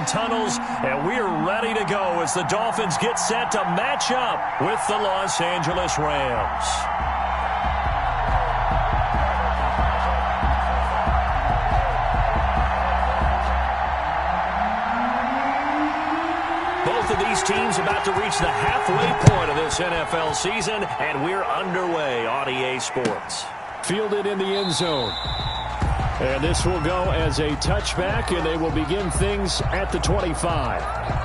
wind tunnels, and we're ready to go as the Dolphins get set to match up with the Los Angeles Rams. Both of these teams about to reach the halfway point of this NFL season, and we're underway on EA Sports. Fielded in the end zone. And this will go as a touchback, and they will begin things at the 25.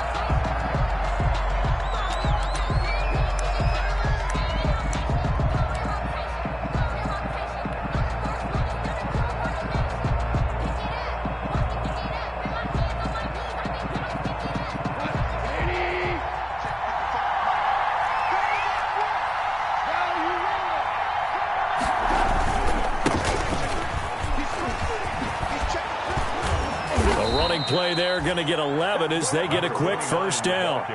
Play there, going to get 11 as they get a quick first down.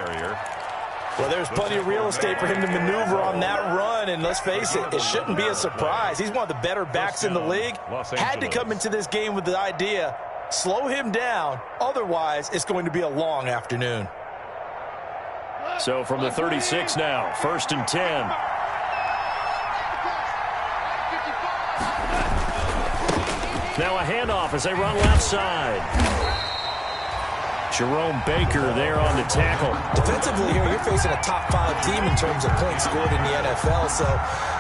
Well, there's plenty of real estate for him to maneuver on that run, and let's face it, it shouldn't be a surprise. He's one of the better backs in the league. Had to come into this game with the idea, slow him down, otherwise it's going to be a long afternoon. So from the 36 now, 1st and 10. Now a handoff as they run left side. Jerome Baker there on the tackle. Defensively here, you're facing a top 5 team in terms of points scored in the NFL. So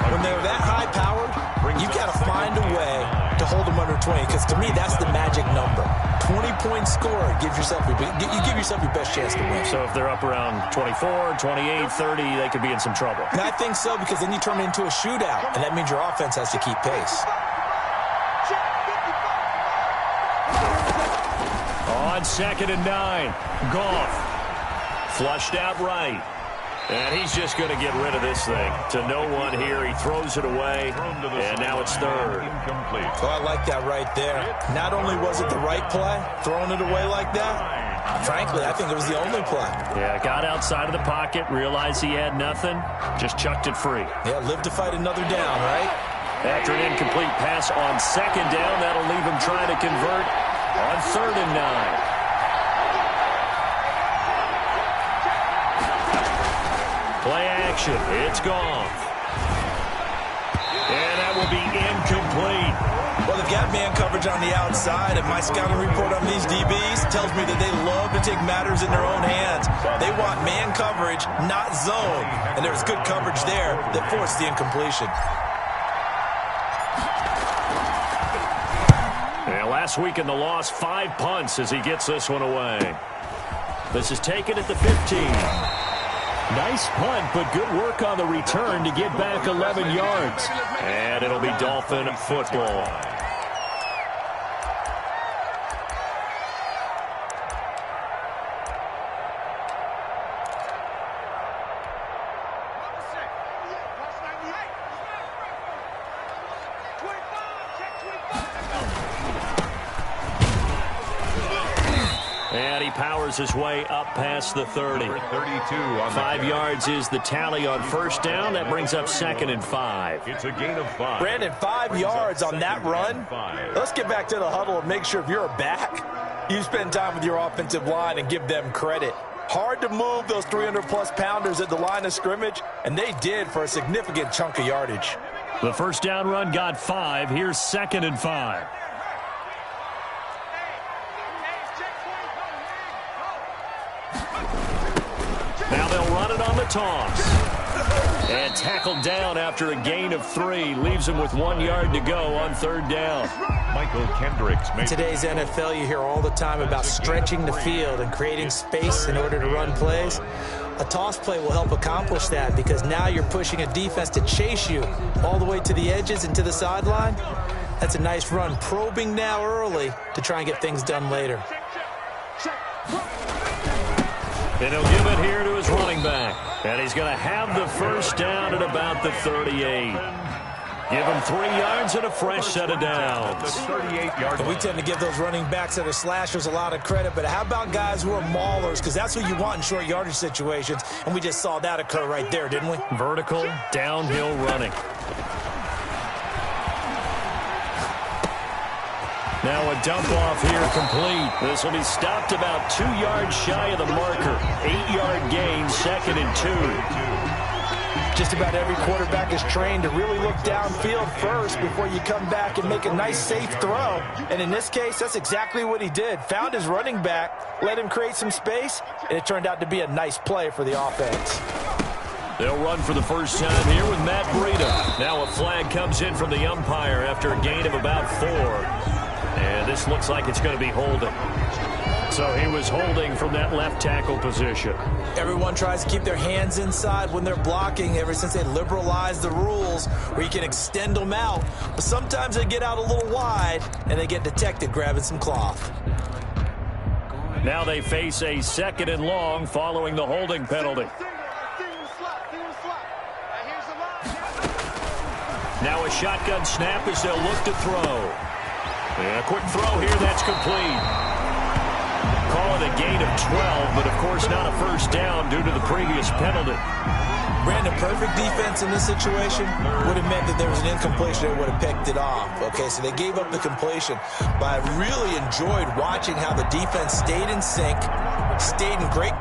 when they're that high-powered, you've got to find a way to hold them under 20. Because to me, that's the magic number. 20 points scored gives yourself you give yourself your best chance to win. So if they're up around 24, 28, 30, they could be in some trouble. And I think so, because then you turn it into a shootout, and that means your offense has to keep pace. On 2nd and 9, Goff flushed out right. And he's just going to get rid of this thing. To no one here. He throws it away, and now it's 3rd. Oh, I like that right there. Not only was it the right play, throwing it away like that, frankly, I think it was the only play. Yeah, got outside of the pocket, realized he had nothing, just chucked it free. Yeah, live to fight another down, right? After an incomplete pass on 2nd down, that'll leave him trying to convert on 3rd and 9. Play action. It's gone. And that will be incomplete. Well, they've got man coverage on the outside, and my scouting report on these DBs tells me that they love to take matters in their own hands. They want man coverage, not zone. And there's good coverage there that forced the incompletion. And last week in the loss, 5 punts as he gets this one away. This is taken at the 15. Nice punt, but good work on the return to get back 11 yards. And it'll be Dolphin football. Powers his way up past the 30. 32 on 5 yards is the tally on 1st down. That brings up 2nd and 5. It's a gain of 5. Brandon, 5 yards on that run. Let's get back to the huddle and make sure if you're a back, you spend time with your offensive line and give them credit. Hard to move those 300-plus pounders at the line of scrimmage, and they did for a significant chunk of yardage. The 1st down run got 5. Here's 2nd and 5. Now they'll run it on the toss. And tackled down after a gain of 3. Leaves him with 1 yard to go on 3rd down. Michael Kendricks. In today's NFL, you hear all the time about stretching the field and creating space in order to run plays. A toss play will help accomplish that because now you're pushing a defense to chase you all the way to the edges and to the sideline. That's a nice run, probing now early to try and get things done later. And he'll give it here to his running back. And he's going to have the 1st down at about the 38. Give him 3 yards and a fresh set of downs. 38 yards. We tend to give those running backs that are slashers a lot of credit, but how about guys who are maulers? Because that's who you want in short yardage situations, and we just saw that occur right there, didn't we? Vertical, downhill running. Now a dump off here complete. This will be stopped about 2 yards shy of the marker. 8-yard gain, 2nd and 2. Just about every quarterback is trained to really look downfield first before you come back and make a nice, safe throw. And in this case, that's exactly what he did. Found his running back, let him create some space, and it turned out to be a nice play for the offense. They'll run for the first time here with Matt Breida. Now a flag comes in from the umpire after a gain of about 4. And this looks like it's going to be holding. So he was holding from that left tackle position. Everyone tries to keep their hands inside when they're blocking ever since they liberalized the rules where you can extend them out. But sometimes they get out a little wide and they get detected grabbing some cloth. Now they face a 2nd and long following the holding penalty. Now a shotgun snap as they'll look to throw. And a quick throw here, that's complete. Call it a gain of 12, but of course not a first down due to the previous penalty. Brandon, perfect defense in this situation would have meant that there was an incompletion that would have picked it off. Okay, so they gave up the completion. But I really enjoyed watching how the defense stayed in sync, stayed in great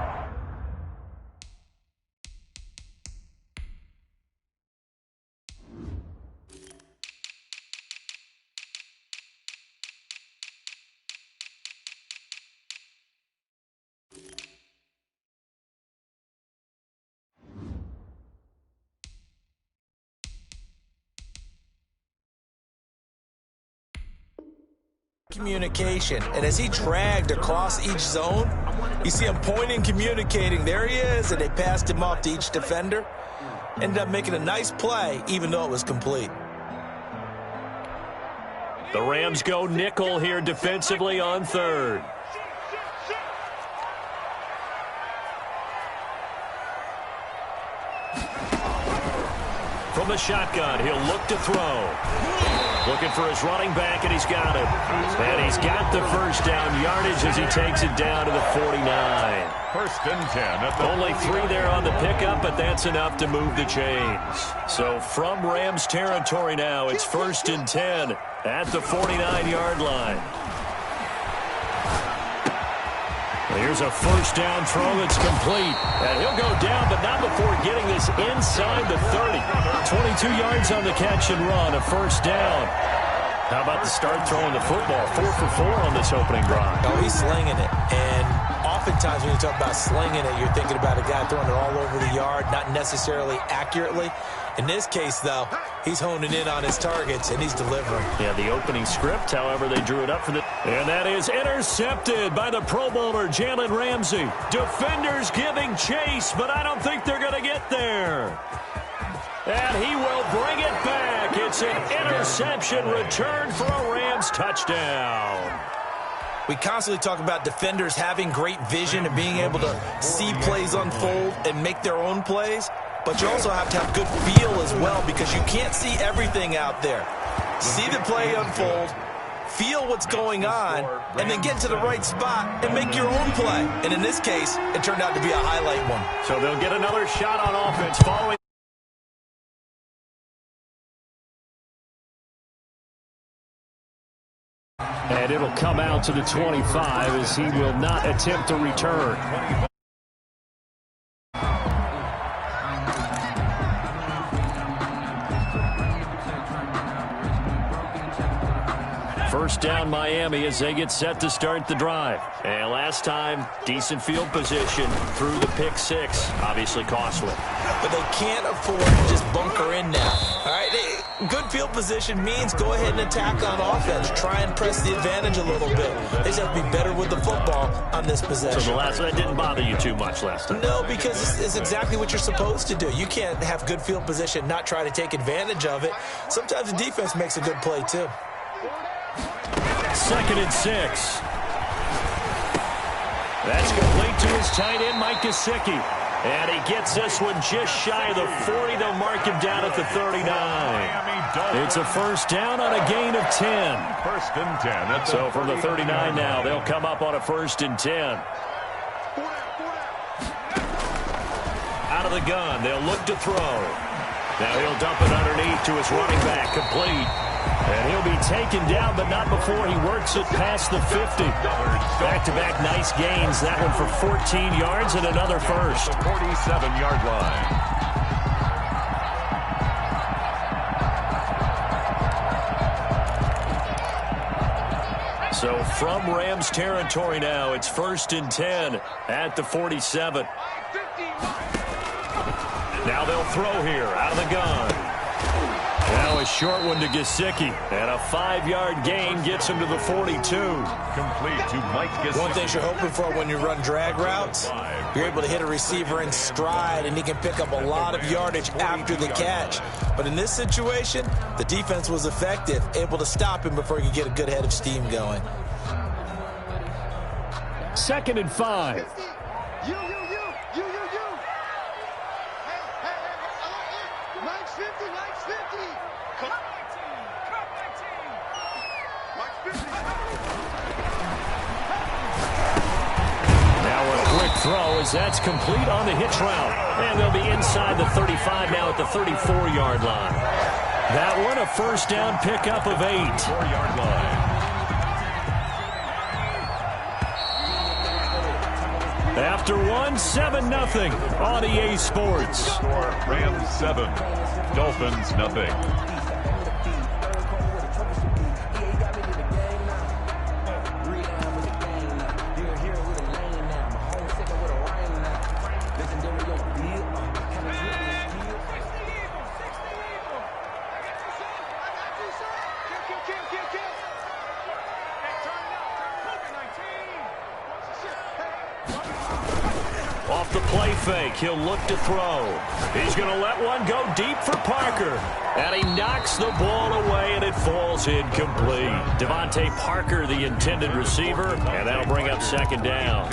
communication. And as he dragged across each zone, you see him pointing, communicating. There he is, and they passed him off to each defender. Ended up making a nice play, even though it was complete. The Rams go nickel here defensively on 3rd. From the shotgun, he'll look to throw. Looking for his running back, and he's got it. And he's got the first down yardage as he takes it down to the 49. 1st and 10. Only 3 there on the pickup, but that's enough to move the chains. So from Rams territory now, it's 1st and 10 at the 49-yard line. Here's a first down throw that's complete. And he'll go down, but not before getting this inside the 30. 22 yards on the catch and run, a first down. How about the start throwing the football? 4 for 4 on this opening drive. Oh, he's slinging it. And oftentimes when you talk about slinging it, you're thinking about a guy throwing it all over the yard, not necessarily accurately. In this case, though, he's honing in on his targets, and he's delivering. Yeah, the opening script, however, they drew it up for the... And that is intercepted by the Pro Bowler, Jalen Ramsey. Defenders giving chase, but I don't think they're going to get there. And he will bring it back. It's an interception return for a Rams touchdown. We constantly talk about defenders having great vision and being able to see plays unfold and make their own plays. But you also have to have good feel as well because you can't see everything out there. See the play unfold, feel what's going on, and then get to the right spot and make your own play. And in this case, it turned out to be a highlight one. So they'll get another shot on offense following. And it'll come out to the 25 as he will not attempt to return. First down Miami as they get set to start the drive. And last time, decent field position through the pick 6. Obviously costly. But they can't afford to just bunker in now. All right, good field position means go ahead and attack on offense. Try and press the advantage a little bit. They just have to be better with the football on this possession. So that didn't bother you too much last time? No, because it's exactly what you're supposed to do. You can't have good field position, not try to take advantage of it. Sometimes the defense makes a good play too. 2nd and 6. That's complete to his tight end, Mike Gesicki. And he gets this one just shy of the 40. They'll mark him down at the 39. It's a first down on a gain of 10. 1st and 10. So from the 39 now, they'll come up on a 1st and 10. Out of the gun, they'll look to throw. Now he'll dump it underneath to his running back, complete. And he'll be taken down, but not before he works it past the 50. Back-to-back nice gains. That one for 14 yards and another first. The 47-yard line. So from Rams territory now, it's 1st and 10 at the 47. Now they'll throw here out of the gun. Now a short one to Gesicki. And a 5-yard gain gets him to the 42. Complete to Mike Gesicki. One thing you're hoping for when you run drag routes, you're able to hit a receiver in stride, and he can pick up a lot of yardage after the catch. But in this situation, the defense was effective, able to stop him before he could get a good head of steam going. 2nd and 5. You. Mike's 50. Come my team. Mike's 50. Now a quick throw as that's complete on the hitch route. And they'll be inside the 35 now at the 34-yard line. That one a first down pickup of 8. 4-yard line. After one, 7-0 on EA Sports. Score Rams 7, Dolphins nothing. Off the play fake, he'll look to throw. He's going to let one go deep for Parker. And he knocks the ball away, and it falls incomplete. Devontae Parker, the intended receiver, and that'll bring up 2nd down.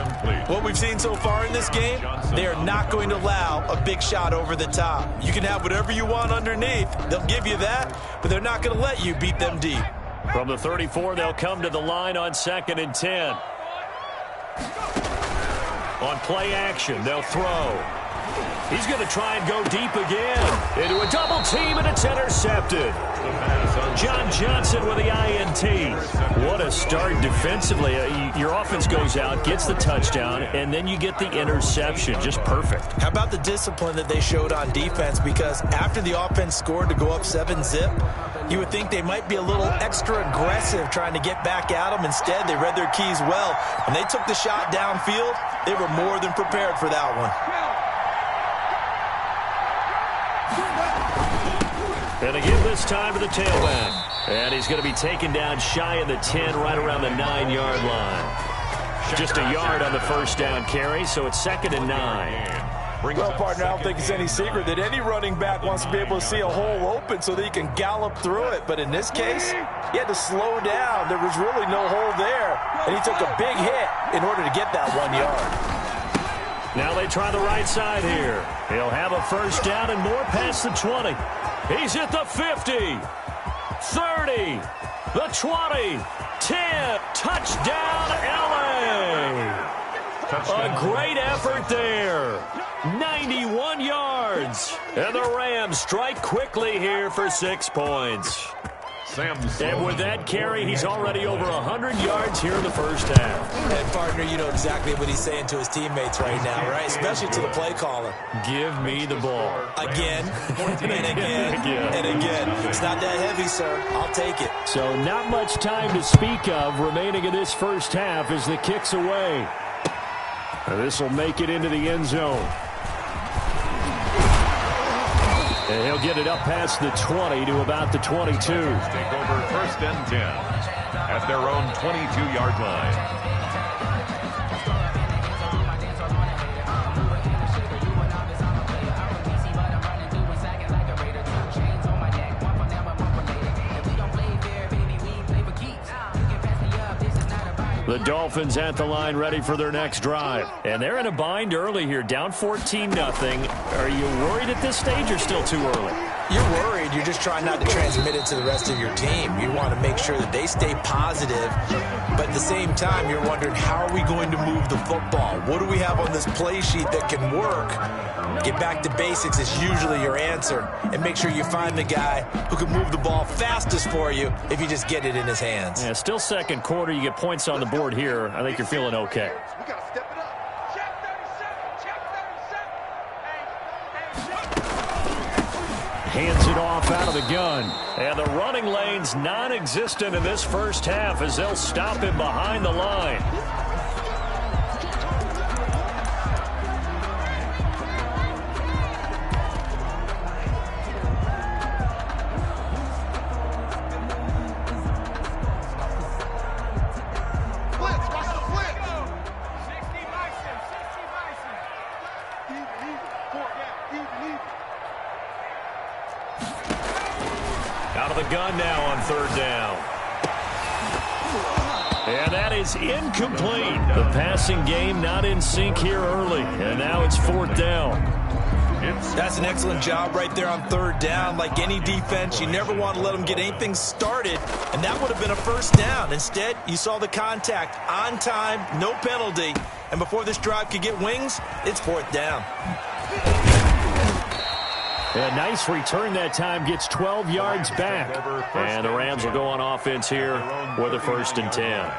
What we've seen so far in this game, they are not going to allow a big shot over the top. You can have whatever you want underneath. They'll give you that, but they're not going to let you beat them deep. From the 34, they'll come to the line on 2nd and 10. On play action, they'll throw. He's going to try and go deep again. Into a double team, and it's intercepted. John Johnson with the INT. What a start defensively. Your offense goes out, gets the touchdown, and then you get the interception. Just perfect. How about the discipline that they showed on defense? Because after the offense scored to go up 7-zip, you would think they might be a little extra aggressive trying to get back at them. Instead, they read their keys well. When they took the shot downfield, they were more than prepared for that one. And again this time to the tailback. And he's going to be taken down shy of the 10, right around the 9-yard line. Just a yard on the first down carry, so it's 2nd and 9. Well, partner, I don't think it's any secret that any running back wants to be able to see a hole open so that he can gallop through it. But in this case, he had to slow down. There was really no hole there, and he took a big hit in order to get that 1 yard. Now they try the right side here. He'll have a first down and more past the 20. He's at the 50, 30, the 20, 10. Touchdown, L.A. A great effort there. 91 yards. And the Rams strike quickly here for 6 points. And with that carry, he's already over 100 yards here in the first half. And, partner, you know exactly what he's saying to his teammates right now, right? Especially to the play caller. Give me the ball. Again, and again, and again. It's not that heavy, sir. I'll take it. So not much time to speak of remaining in this first half as the kick's away. This will make it into the end zone. And he'll get it up past the 20 to about the 22. Take over 1st and 10 at their own 22-yard line. The Dolphins at the line ready for their next drive. And they're in a bind early here, down 14-0. Are you worried at this stage or still too early? You're worried. You're just trying not to transmit it to the rest of your team. You want to make sure that they stay positive, but at the same time, you're wondering, how are we going to move the football? What do we have on this play sheet that can work? Get back to basics is usually your answer, and make sure you find the guy who can move the ball fastest for you if you just get it in his hands. Yeah, still second quarter. You get points on the board here. I think you're feeling okay. We got to step it up. Check 37. Check 37. Hands it off out of the gun. And the running lane's non-existent in this first half as they'll stop him behind the line. Blitz. Watch the blitz. 60 Bison. 60 Bison. Even. Four down. Even. Out of the gun now on third down. And that is incomplete. The passing game not in sync here early. And now it's fourth down. That's an excellent job right there on third down. Like any defense, you never want to let them get anything started, and that would have been a first down. Instead, you saw the contact on time, no penalty, and before this drive could get wings, it's fourth down. A nice return that time, gets 12 yards back. And the Rams will go on offense here with a 1st and 10.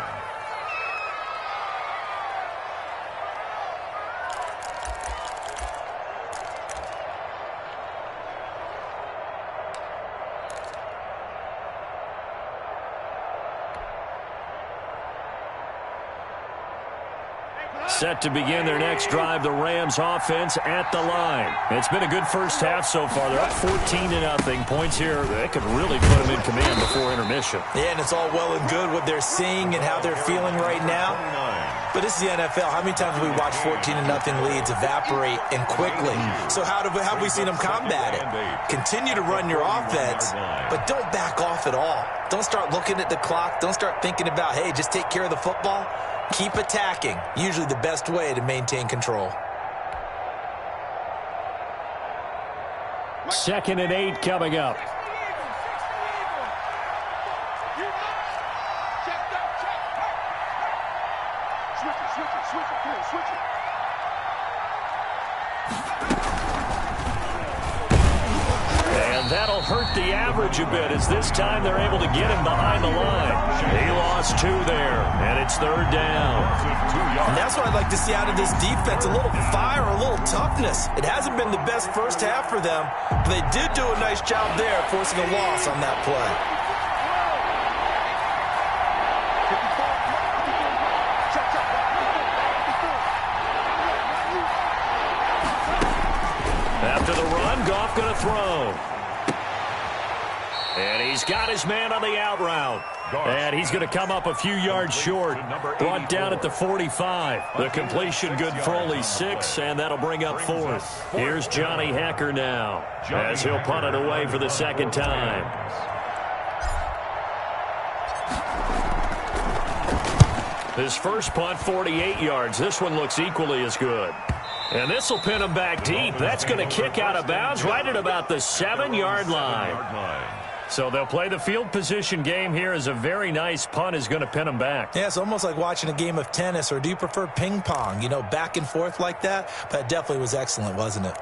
Set to begin their next drive, the Rams offense at the line. It's been a good first half so far. They're up 14-0. Points here, they could really put them in command before intermission. Yeah, and it's all well and good what they're seeing and how they're feeling right now. But this is the NFL. How many times have we watched 14-0 leads evaporate and quickly? So how have we seen them combat it? Continue to run your offense, but don't back off at all. Don't start looking at the clock. Don't start thinking about, hey, just take care of the football. Keep attacking. Usually the best way to maintain control. 2nd and 8 coming up. Check that. Switch it. Come on, switch it. And that'll hurt the average a bit as this time they're able to get him behind the line. He lost 2 there, and it's third down. And that's what I'd like to see out of this defense, a little fire, a little toughness. It hasn't been the best first half for them, but they did do a nice job there forcing a loss on that play. After the run, Goff going to throw. And he's got his man on the out route. And he's going to come up a few yards short. Brought down at the 45. The completion good for only 6, and that'll bring up 4th. Here's Johnny Hacker now as he'll punt it away for the second time. His first punt, 48 yards. This one looks equally as good. And this will pin him back deep. That's going to kick out of bounds right at about the 7-yard line. So they'll play the field position game here as a very nice punt is going to pin them back. Yeah, it's almost like watching a game of tennis, or do you prefer ping pong? You know, back and forth like that? But it definitely was excellent, wasn't it?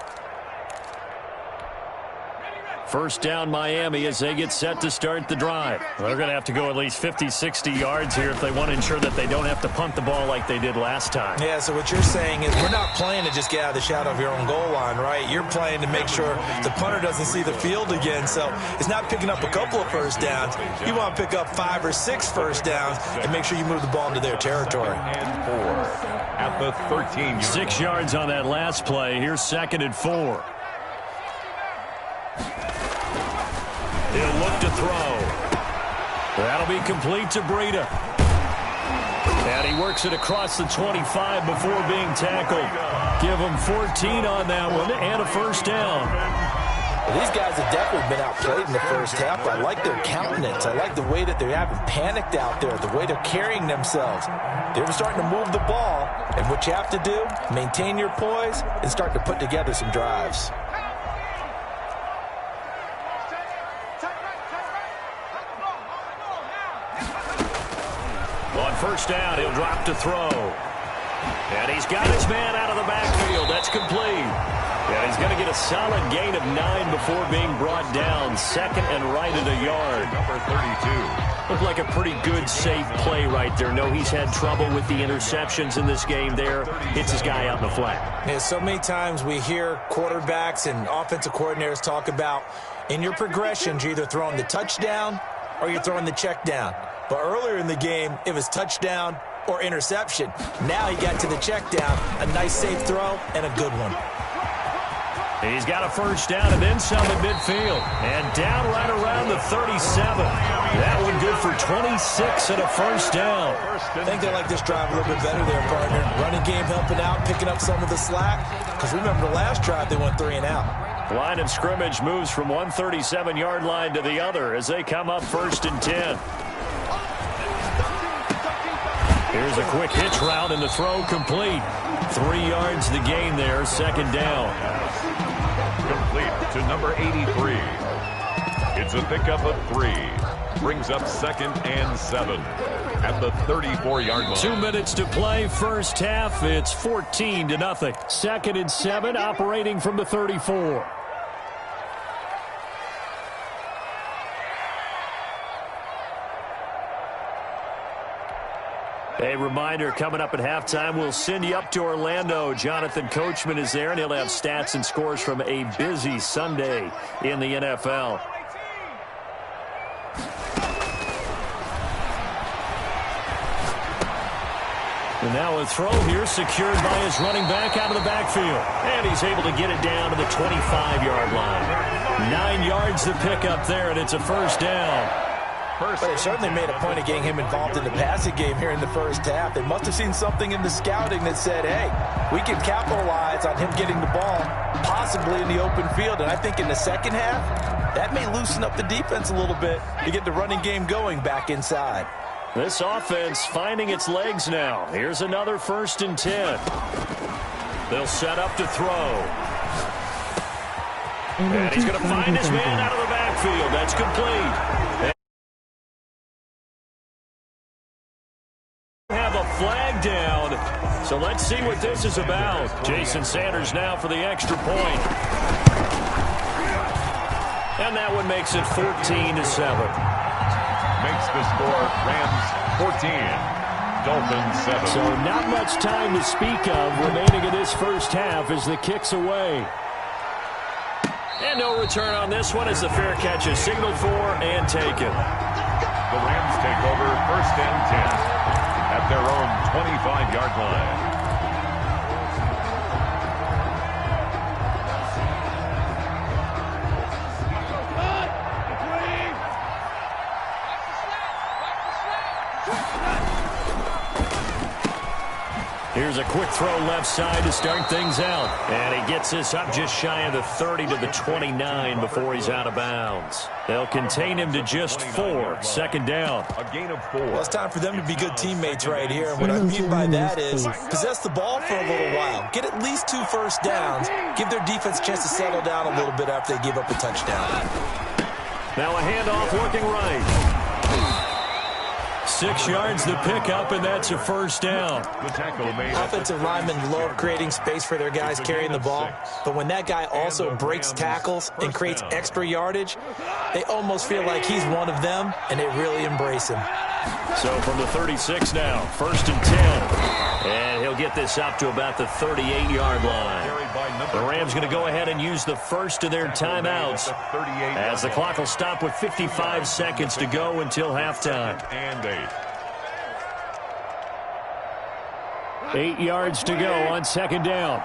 First down Miami as they get set to start the drive. They're going to have to go at least 50, 60 yards here if they want to ensure that they don't have to punt the ball like they did last time. Yeah, so what you're saying is we're not playing to just get out of the shadow of your own goal line, right? You're playing to make sure the punter doesn't see the field again. So it's not picking up a couple of first downs. You want to pick up 5 or 6 first downs and make sure you move the ball into their territory. And 4 at the 13. 6 yards on that last play. Here's 2nd and 4. He'll look to throw. That'll be complete to Breida. And he works it across the 25 before being tackled. Give him 14 on that one and a first down. Well, these guys have definitely been outplayed in the first half. I like their countenance. I like the way that they haven't panicked out there, the way they're carrying themselves. They're starting to move the ball. And what you have to do, maintain your poise and start to put together some drives. First down, he'll drop to throw. And he's got his man out of the backfield. That's complete. And he's going to get a solid gain of 9 before being brought down. Second and right at a yard. Number 32. Looked like a pretty good, safe play right there. No, he's had trouble with the interceptions in this game there. Hits his guy out in the flat. Yeah, so many times we hear quarterbacks and offensive coordinators talk about in your progressions, you're either throwing the touchdown or you're throwing the check down. But earlier in the game, it was touchdown or interception. Now he got to the check down, a nice safe throw, and a good one. He's got a first down and then some at midfield. And down right around the 37. That one good for 26 and a first down. I think they like this drive a little bit better there, partner. Running game helping out, picking up some of the slack. Because remember the last drive, they went 3 and out. Line of scrimmage moves from one 37-yard line to the other as they come up 1st and 10. Here's a quick hitch route and the throw complete. 3 yards the gain there, 2nd down. Complete to number 83. It's a pickup of 3. Brings up 2nd and 7 at the 34-yard line. 2 minutes to play, first half. It's 14-0. 2nd and 7, operating from the 34. A reminder, coming up at halftime, we'll send you up to Orlando. Jonathan Coachman is there, and he'll have stats and scores from a busy Sunday in the NFL. And now a throw here secured by his running back out of the backfield. And he's able to get it down to the 25-yard line. 9 yards to pick up there, and it's a first down. But they certainly made a point of getting him involved in the passing game here in the first half. They must have seen something in the scouting that said, hey, we can capitalize on him getting the ball, possibly in the open field. And I think in the second half, that may loosen up the defense a little bit to get the running game going back inside. This offense finding its legs now. Here's another 1st and 10. They'll set up to throw. And he's going to find his man out of the backfield. That's complete. Have a flag down. So let's see what this is about. Jason Sanders now for the extra point. And that one makes it 14-7. Makes the score Rams 14, Dolphins 7. So not much time to speak of remaining in this first half as the kick's away. And no return on this one as the fair catch is signaled for and taken. The Rams take over 1st and 10 at their own 25-yard line. Here's a quick throw left side to start things out. And he gets this up just shy of the 30 to the 29 before he's out of bounds. They'll contain him to just 4. 2nd down. A gain of 4. Well, it's time for them to be good teammates right here. And what I mean by that is possess the ball for a little while. Get at least 2 first downs. Give their defense a chance to settle down a little bit after they give up a touchdown. Now a handoff working right. 6 yards the pickup, and that's a first down. The tackle made. Offensive linemen love creating space for their guys carrying the ball, but when that guy also breaks tackles and creates extra yardage, they almost feel like he's one of them, and they really embrace him. So from the 36 now, 1st and 10. And he'll get this up to about the 38-yard line. The Rams going to go ahead and use the first of their timeouts as the clock will stop with 55 seconds to go until halftime. 8 yards to go on 2nd down.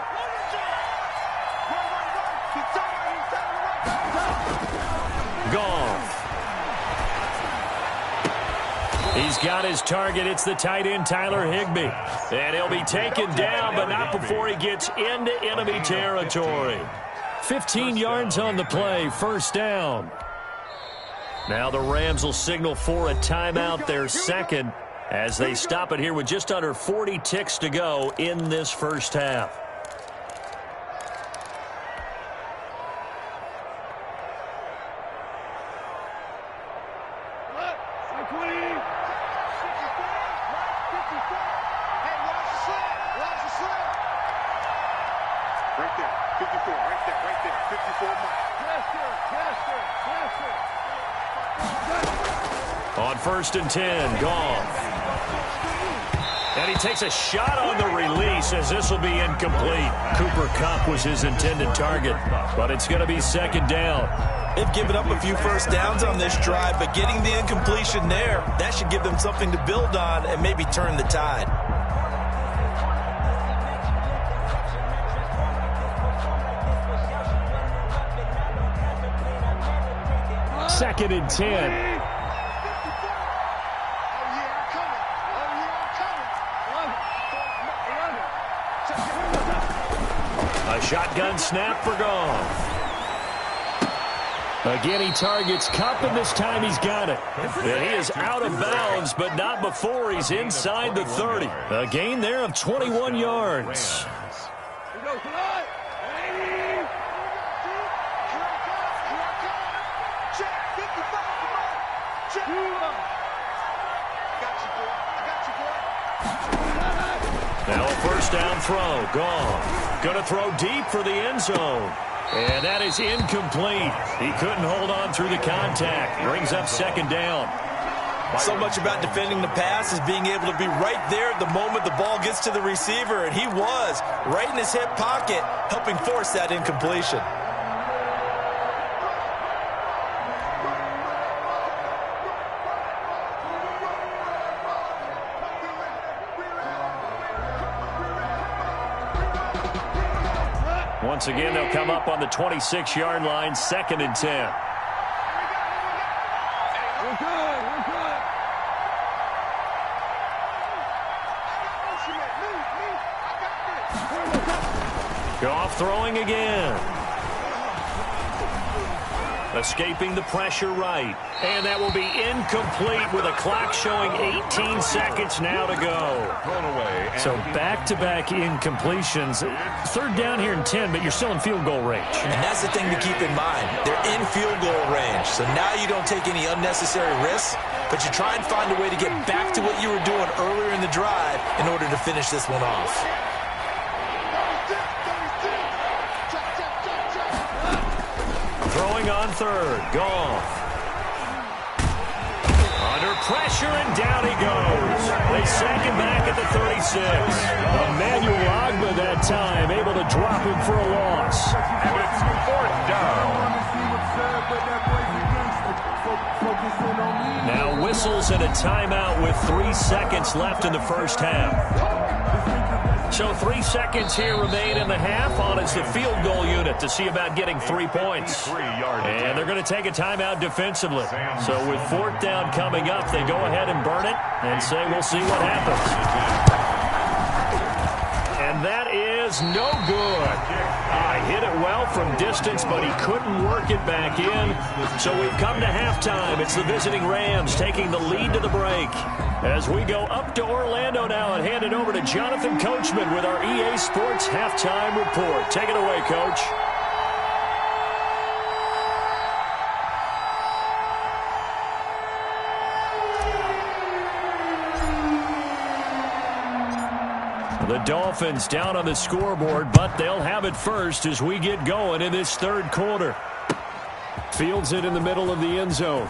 Goff. He's got his target. It's the tight end, Tyler Higbee. And he'll be taken down, but not before he gets into enemy territory. 15 yards on the play, 1st down. Now the Rams will signal for a timeout, their 2nd, as they stop it here with just under 40 ticks to go in this first half. 54, right there. 54 Mike. On 1st and 10, Goff. And he takes a shot on the release as this will be incomplete. Cooper Kupp was his intended target, but it's going to be 2nd down. They've given up a few first downs on this drive, but getting the incompletion there, that should give them something to build on and maybe turn the tide. Second and 10. A shotgun snap for Goff. Again, he targets Kupp, and this time he's got it. And he is out of bounds, but not before he's inside the 30. A gain there of 21 yards. Now a first down throw. Goff going to throw deep for the end zone. And that is incomplete. He couldn't hold on through the contact. Brings up 2nd down. So much about defending the pass is being able to be right there at the moment the ball gets to the receiver. And he was right in his hip pocket, helping force that incompletion. Once again, they'll come up on the 26-yard line, 2nd and 10. We're good. Goff throwing again. Escaping the pressure right. And that will be incomplete with a clock showing 18 seconds now to go. So back-to-back incompletions. 3rd down here and 10, but you're still in field goal range. And that's the thing to keep in mind. They're in field goal range. So now you don't take any unnecessary risks, but you try and find a way to get back to what you were doing earlier in the drive in order to finish this one off. Throwing on 3rd, Goff. Under pressure, and down he goes. They sack him back at the 36. Emmanuel Ogbah that time, able to drop him for a loss. And it's 4th down. Now whistles and a timeout with 3 seconds left in the first half. So 3 seconds here remain in the half. On is the field goal unit to see about getting 3 points. And they're going to take a timeout defensively. So with 4th down coming up, they go ahead and burn it and say we'll see what happens. And that is no good. Hit it well from distance, but he couldn't work it back in. So we've come to halftime. It's the visiting Rams taking the lead to the break. As we go up to Orlando now and hand it over to Jonathan Coachman with our EA Sports Halftime Report. Take it away, Coach. The Dolphins down on the scoreboard, but they'll have it first as we get going in this 3rd quarter. Fields it in the middle of the end zone.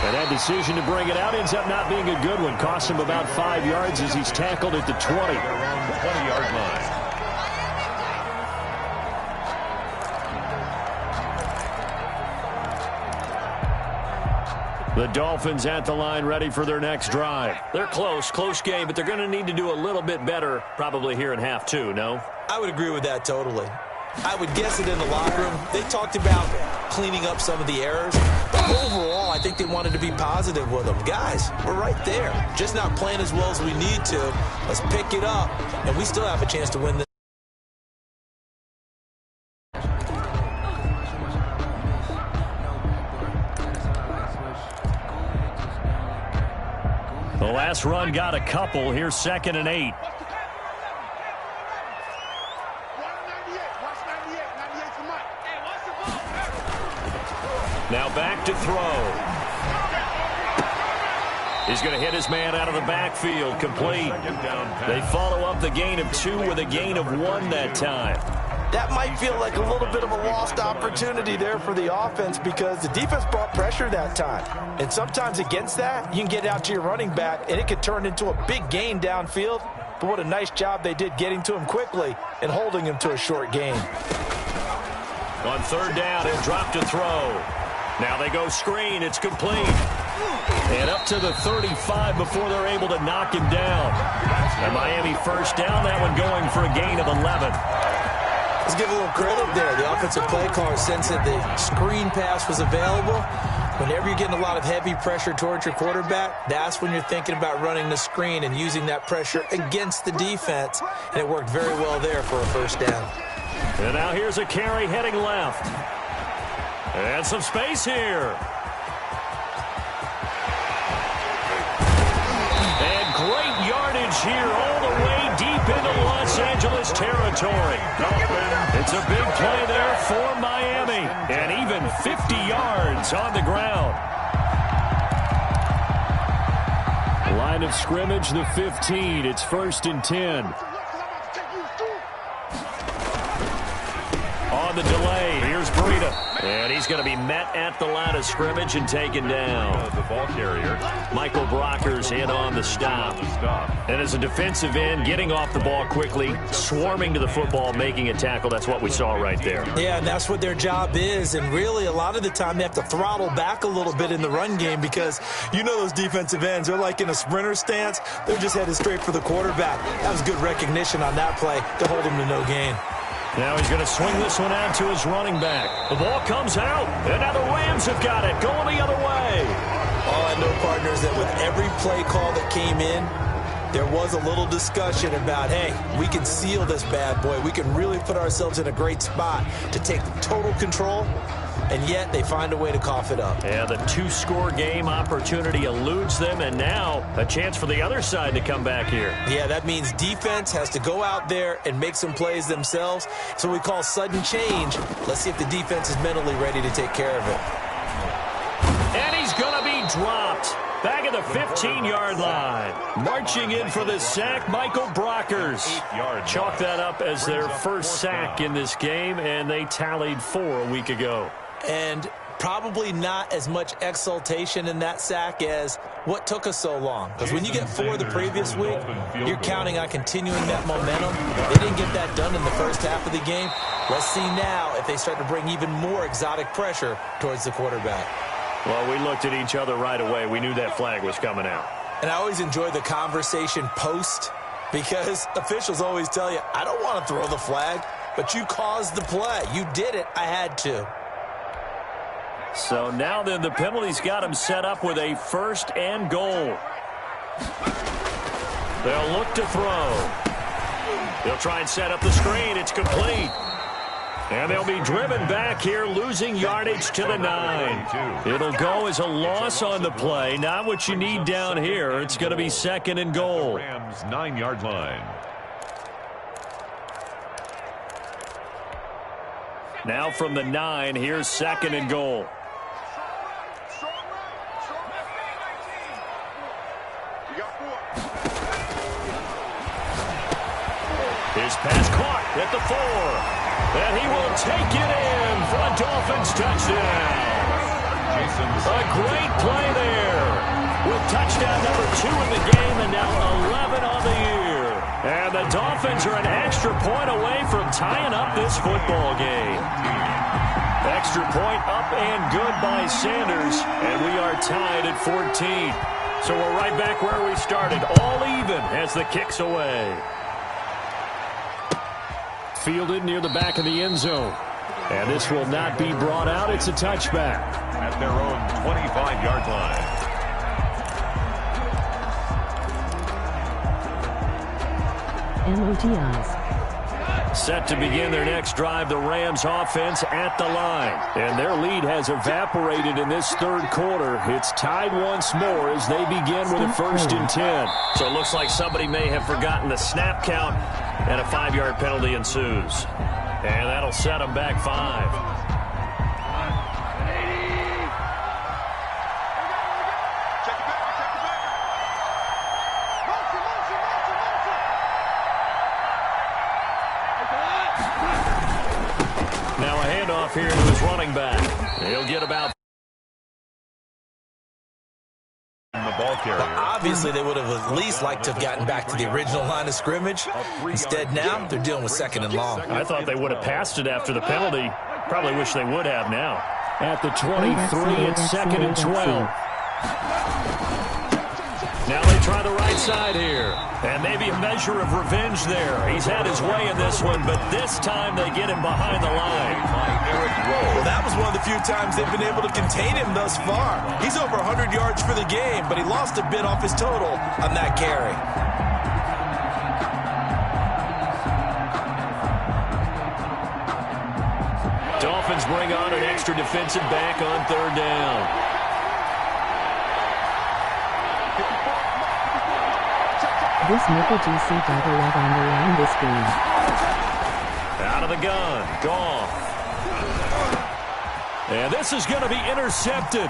And that decision to bring it out ends up not being a good one. Costs him about 5 yards as he's tackled at the 20. Around the 20-yard line. The Dolphins at the line ready for their next drive. They're close game, but they're going to need to do a little bit better probably here in half 2, no? I would agree with that totally. I would guess it in the locker room. They talked about cleaning up some of the errors. But overall, I think they wanted to be positive with them. Guys, we're right there. Just not playing as well as we need to. Let's pick it up, and we still have a chance to win this. The last run got a couple. Here's 2nd and 8. Now back to throw. He's going to hit his man out of the backfield, complete. They follow up the gain of 2 with a gain of 1 that time. That might feel like a little bit of a lost opportunity there for the offense because the defense brought pressure that time. And sometimes against that, you can get out to your running back, and it could turn into a big gain downfield. But what a nice job they did getting to him quickly and holding him to a short gain. On 3rd down, he'll drop to throw. Now they go screen. It's complete. And up to the 35 before they're able to knock him down. And Miami first down, that one going for a gain of 11. Let's give a little credit there. The offensive play caller sensed that the screen pass was available. Whenever you're getting a lot of heavy pressure towards your quarterback, that's when you're thinking about running the screen and using that pressure against the defense. And it worked very well there for a first down. And now here's a carry heading left. And some space here. And great yardage here all the way deep into Los Angeles territory. It's a big play there for Miami. And even 50 yards on the ground. Line of scrimmage, the 15. It's 1st and 10. On the delay, here's Breida. And he's going to be met at the line of scrimmage and taken down. The ball carrier. Michael Brocker's in on the stop. And as a defensive end, getting off the ball quickly, swarming to the football, making a tackle. That's what we saw right there. Yeah, and that's what their job is. And really, a lot of the time, they have to throttle back a little bit in the run game because you know those defensive ends, they're like in a sprinter stance. They're just headed straight for the quarterback. That was good recognition on that play to hold him to no gain. Now he's going to swing this one out to his running back. The ball comes out, and now the Rams have got it, going the other way. All I know, partners, that with every play call that came in, there was a little discussion about, hey, we can seal this bad boy. We can really put ourselves in a great spot to take total control, and yet they find a way to cough it up. Yeah, the 2-score game opportunity eludes them, and now a chance for the other side to come back here. Yeah, that means defense has to go out there and make some plays themselves. So we call sudden change. Let's see if the defense is mentally ready to take care of it. And he's going to be dropped. Back at the 15-yard line. Marching in for the sack, Michael Brockers. Chalk that up as their first sack in this game, and they tallied 4 a week ago. And probably not as much exultation in that sack as what took us so long. Because when you get 4 the previous week, you're counting on continuing that momentum. They didn't get that done in the first half of the game. Let's see now if they start to bring even more exotic pressure towards the quarterback. Well, we looked at each other right away. We knew that flag was coming out. And I always enjoy the conversation post because officials always tell you, I don't want to throw the flag, but you caused the play. You did it. I had to. So now then the penalty's got him set up with a 1st and goal. They'll look to throw. They'll try and set up the screen. It's complete. And they'll be driven back here, losing yardage to the 9. It'll go as a loss on the play. Not what you need down here. It's going to be 2nd and goal. Rams 9-yard line. Now from the 9, here's 2nd and goal. His pass caught at the 4. And he will take it in for a Dolphins touchdown. A great play there with touchdown number 2 in the game and now 11 on the year. And the Dolphins are an extra point away from tying up this football game. Extra point up and good by Sanders, and we are tied at 14. So we're right back where we started, all even as the kick's away. Fielded near the back of the end zone. And this will not be brought out. It's a touchback. At their own 25-yard line. MOTIs. Set to begin their next drive, the Rams offense at the line. And their lead has evaporated in this 3rd quarter. It's tied once more as they begin with a 1st and 10. So it looks like somebody may have forgotten the snap count, and a 5-yard penalty ensues. And that'll set them back 5. off here to his running back. He'll get about the ball carrier. Well, obviously, they would have at least liked to have gotten back to the original line of scrimmage. Instead, now they're dealing with 2nd and long. I thought they would have passed it after the penalty. Probably wish they would have now. At the 23, it's 2nd and 12. Now they try the right side here. And maybe a measure of revenge there. He's had his way in this one, but this time they get him behind the line. Well, that was one of the few times they've been able to contain him thus far. He's over 100 yards for the game, but he lost a bit off his total on that carry. Dolphins bring on an extra defensive back on 3rd down. This Nickel GC double leg on the line this game. Out of the gun. Goff. And this is going to be intercepted.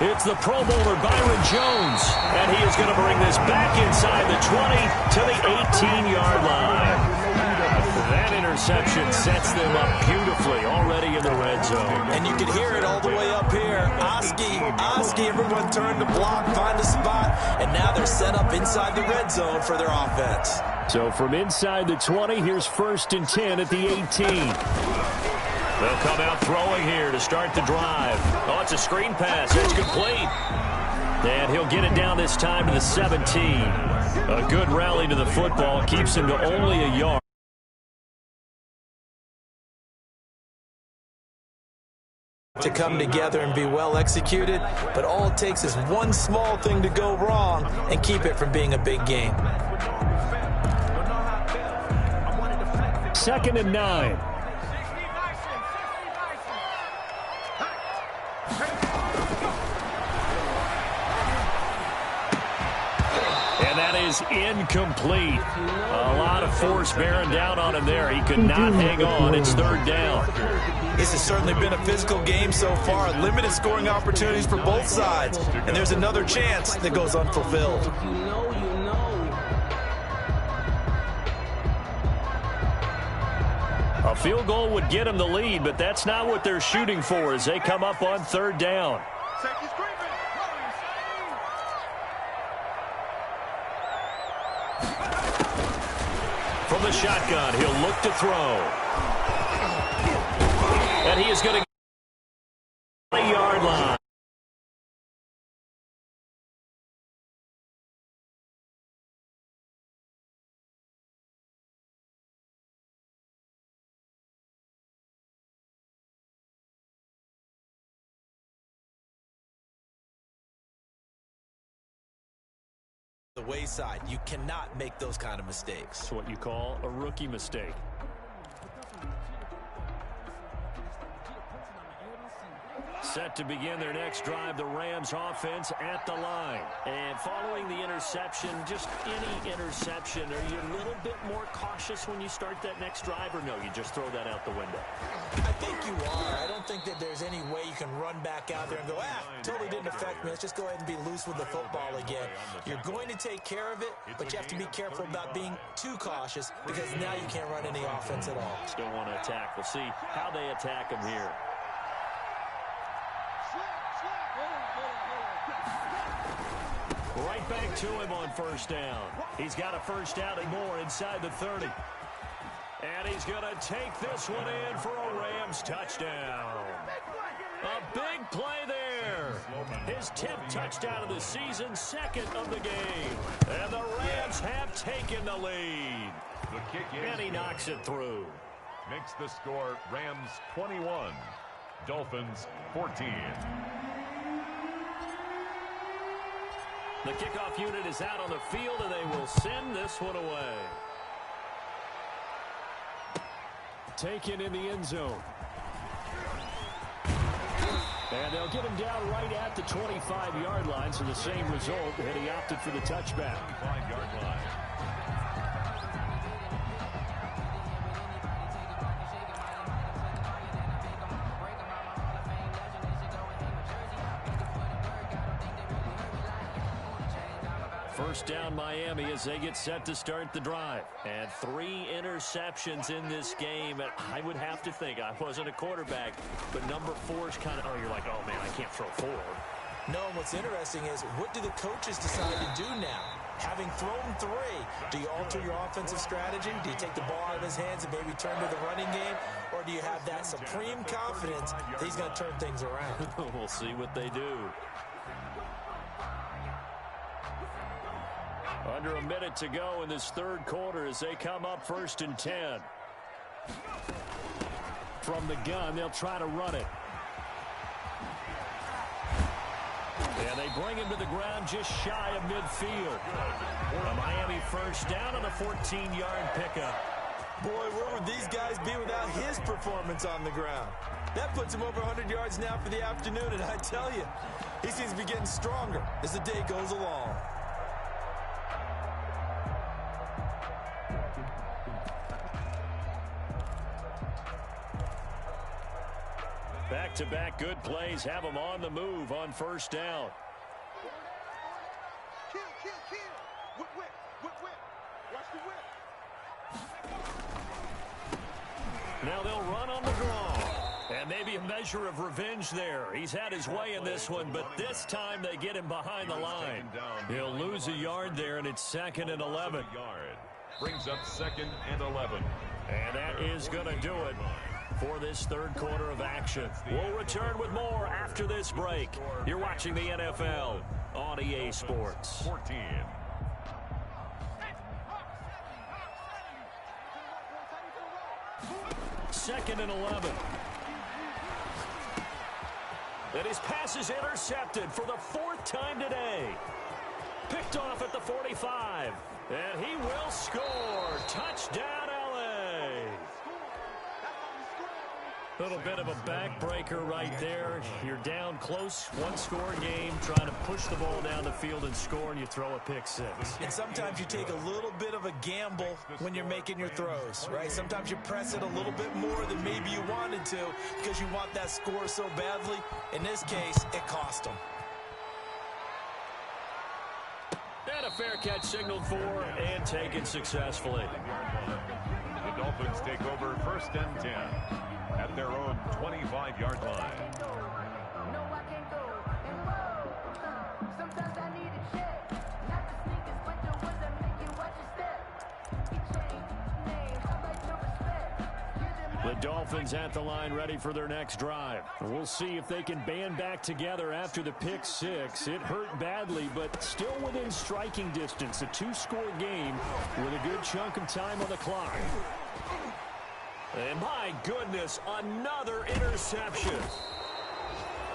It's the Pro Bowler Byron Jones. And he is going to bring this back inside the 20 to the 18-yard line. That interception sets them up beautifully already in the red zone. And you can hear it all the way up here. Oski, everyone turned to block, find a spot, and now they're set up inside the red zone for their offense. So from inside the 20, here's 1st and 10 at the 18. They'll come out throwing here to start the drive. Oh, it's a screen pass. It's complete. And he'll get it down this time to the 17. A good rally to the football keeps him to only a yard. To come together and be well executed, but all it takes is one small thing to go wrong and keep it from being a big game. 2nd and 9. And that is incomplete. A lot of force bearing down on him there. He could not hang on. It's 3rd down. This has certainly been a physical game so far. Limited scoring opportunities for both sides. And there's another chance that goes unfulfilled. A field goal would get them the lead, but that's not what they're shooting for as they come up on 3rd down. From the shotgun, he'll look to throw. And he is going to get the 20-yard line. The wayside, you cannot make those kind of mistakes. It's what you call a rookie mistake. Set to begin their next drive, the Rams offense at the line. And following the interception, just any interception, are you a little bit more cautious when you start that next drive, or no, you just throw that out the window? I think you are. I don't think that there's any way you can run back out there and go, totally didn't affect me. Let's just go ahead and be loose with the football again. You're going to take care of it, but you have to be careful about being too cautious because now you can't run any offense at all. Still want to attack. We'll see how they attack them here. Right back to him on 1st down. He's got a 1st down and more inside the 30. And he's going to take this one in for a Rams touchdown. A big play there. His 10th touchdown of the season, 2nd of the game. And the Rams have taken the lead. The kick And he knocks it through. makes the score Rams 21, Dolphins 14. The kickoff unit is out on the field, and they will send this one away. Taken in the end zone. And they'll get him down right at the 25-yard line, so the same result, and he opted for the touchback. 5-yard line. First down Miami as they get set to start the drive. And 3 interceptions in this game. I would have to think, I wasn't a quarterback, but number 4 is kind of, you're like, oh, man, I can't throw 4. No, and what's interesting is, what do the coaches decide to do now? Having thrown 3, do you alter your offensive strategy? Do you take the ball out of his hands and maybe turn to the running game? Or do you have that supreme confidence that he's going to turn things around? We'll see what they do. Under a minute to go in this third quarter as they come up 1st and 10. From the gun, they'll try to run it. And they bring him to the ground just shy of midfield. A Miami first down on a 14-yard pickup. Boy, where would these guys be without his performance on the ground? That puts him over 100 yards now for the afternoon, and I tell you, he seems to be getting stronger as the day goes along. Back-to-back good plays have them on the move on first down. Kill. Whip. Watch the whip. Now they'll run on the draw. And maybe a measure of revenge there. He's had his way in this one, but this time they get him behind the line. He'll lose a yard there, and it's 2nd and 11. Brings up 2nd and 11. And that is going to do it for this third quarter of action. We'll return with more after this break. You're watching the NFL on EA Sports. 14. 2nd and 11. And his pass is intercepted for the 4th time today. Picked off at the 45. And he will score. Touchdown, LA. A little bit of a backbreaker right there. You're down close, one-score game, trying to push the ball down the field and score, and you throw a pick 6. And sometimes you take a little bit of a gamble when you're making your throws, right? Sometimes you press it a little bit more than maybe you wanted to because you want that score so badly. In this case, it cost them. And a fair catch signaled for and taken successfully. The Dolphins take over 1st and 10 at their own 25-yard line. No, I can't go. And whoa, sometimes I need a check. Not the sneakers, but the ones that make you watch your step. He changed his name. How about your respect? The Dolphins at the line ready for their next drive. We'll see if they can band back together after the pick 6. It hurt badly, but still within striking distance. A 2-score game with a good chunk of time on the clock. And my goodness, another interception.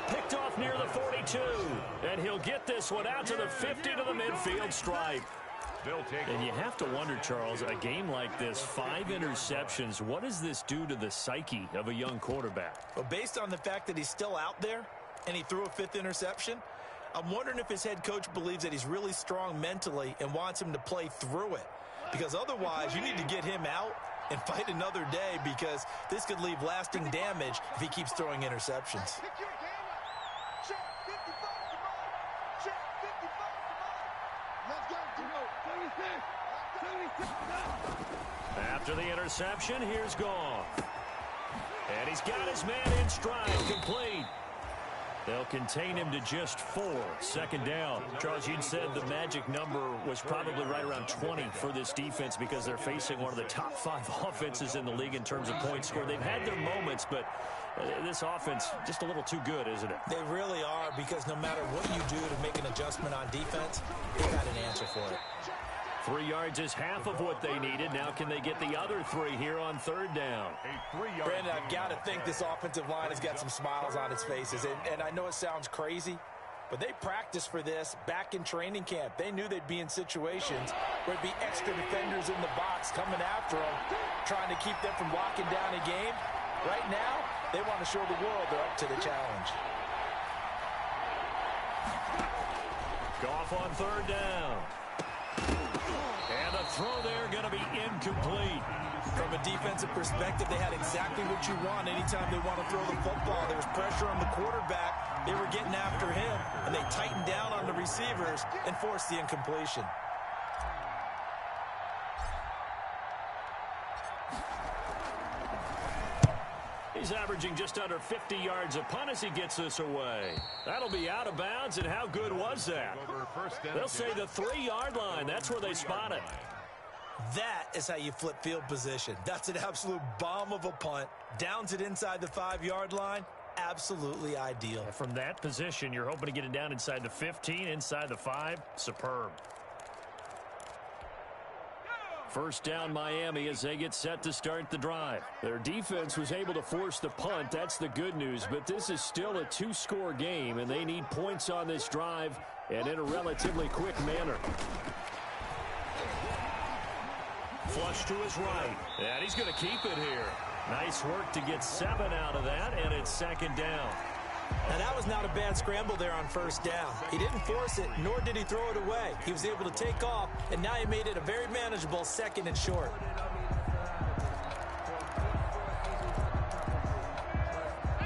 Picked off near the 42. And he'll get this one out to the 50 to the midfield stripe. And you have to wonder, Charles, a game like this, 5 interceptions, what does this do to the psyche of a young quarterback? Well, based on the fact that he's still out there and he threw a 5th interception, I'm wondering if his head coach believes that he's really strong mentally and wants him to play through it. Because otherwise, you need to get him out and fight another day, because this could leave lasting damage if he keeps throwing interceptions. Pick your game up. Check 55 tomorrow. Check 55 tomorrow. Let's go. 76. After the interception, here's Goff. And he's got his man in stride, complete. They'll contain him to just 4. 2nd down. Charles, you'd said the magic number was probably right around 20 for this defense because they're facing one of the top 5 offenses in the league in terms of points scored. They've had their moments, but this offense just a little too good, isn't it? They really are, because no matter what you do to make an adjustment on defense, they got an answer for it. 3 yards is half of what they needed. Now can they get the other 3 here on 3rd down? Brandon, I've got to think this offensive line has got some smiles on its faces. And I know it sounds crazy, but they practiced for this back in training camp. They knew they'd be in situations where there'd be extra defenders in the box coming after them, trying to keep them from locking down a game. Right now, they want to show the world they're up to the challenge. Goff on 3rd down. And the throw there going to be incomplete. From a defensive perspective, they had exactly what you want anytime they want to throw the football. There's pressure on the quarterback, They were getting after him, and they tightened down on the receivers and forced the incompletion. He's averaging just under 50 yards a punt as he gets this away. That'll be out of bounds, and how good was that? They'll say the 3-yard line. That's where they spot it. That is how you flip field position. That's an absolute bomb of a punt. Downs it inside the 5-yard line. Absolutely ideal. From that position, you're hoping to get it down inside the 15, inside the 5. Superb. First down, Miami, as they get set to start the drive. Their defense was able to force the punt. That's the good news. But this is still a 2-score game, and they need points on this drive and in a relatively quick manner. Flush to his right. And he's going to keep it here. Nice work to get 7 out of that, and it's second down. Now, that was not a bad scramble there on first down. He didn't force it, nor did he throw it away. He was able to take off, and now he made it a very manageable 2nd and short.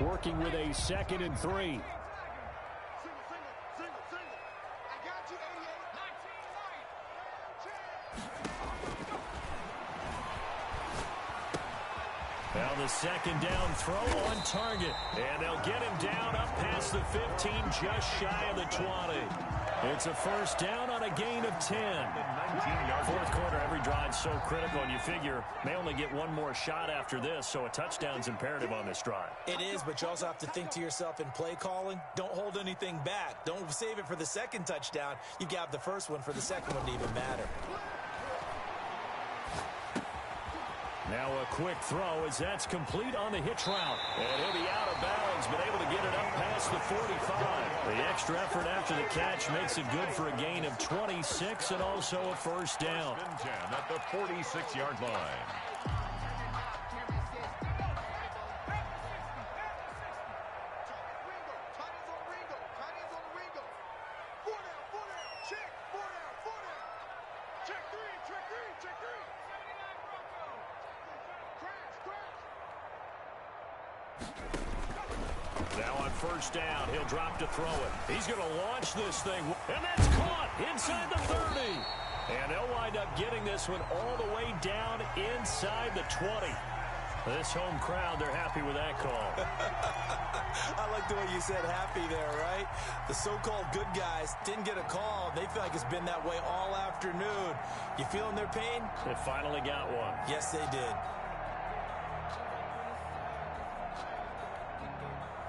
Working with a 2nd and 3. Now the second down throw on target. And they'll get him down up past the 15, just shy of the 20. It's a first down on a gain of 10. Fourth quarter, every drive's so critical, and you figure may only get one more shot after this, so a touchdown's imperative on this drive. It is, but you also have to think to yourself in play calling, don't hold anything back. Don't save it for the second touchdown. You got the first one for the second one to even matter. Now a quick throw as that's complete on the hitch route. And he'll be out of bounds, but able to get it up past the 45. The extra effort after the catch makes it good for a gain of 26 and also a first down. 10 at the 46-yard line. Now on first down, he'll drop to throw it. He's going to launch this thing, and that's caught inside the 30. And they'll wind up getting this one all the way down inside the 20. This home crowd, they're happy with that call. I like the way you said happy there, right? The so-called good guys didn't get a call. They feel like it's been that way all afternoon. You feeling their pain? They finally got one. Yes, they did.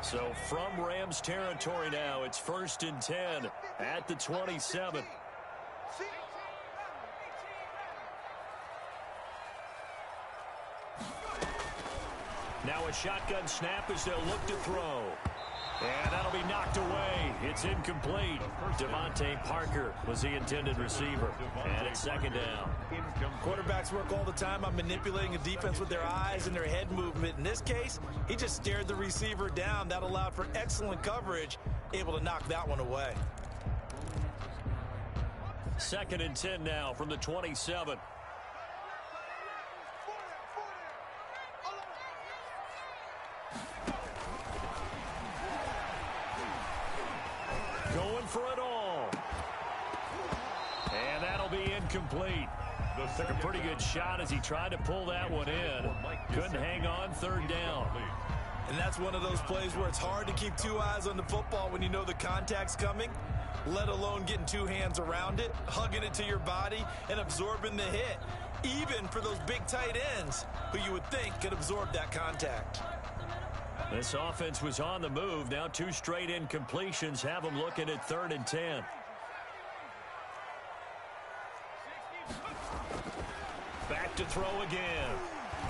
So from Rams territory now, it's 1st and 10 at the 27. Now a shotgun snap as they'll look to throw. And that'll be knocked away. It's incomplete. Devontae Parker was the intended receiver. And it's second down. Quarterbacks work all the time on manipulating a defense with their eyes and their head movement. In this case, he just stared the receiver down. That allowed for excellent coverage, able to knock that one away. 2nd and 10 now from the 27. Going for it all. And that'll be incomplete. Took a pretty good shot as he tried to pull that one in. Couldn't hang on, 3rd down. And that's one of those plays where it's hard to keep 2 eyes on the football when you know the contact's coming, let alone getting 2 hands around it, hugging it to your body, and absorbing the hit. Even for those big tight ends who you would think could absorb that contact. This offense was on the move. Now 2 straight incompletions have them looking at 3rd and 10. Back to throw again.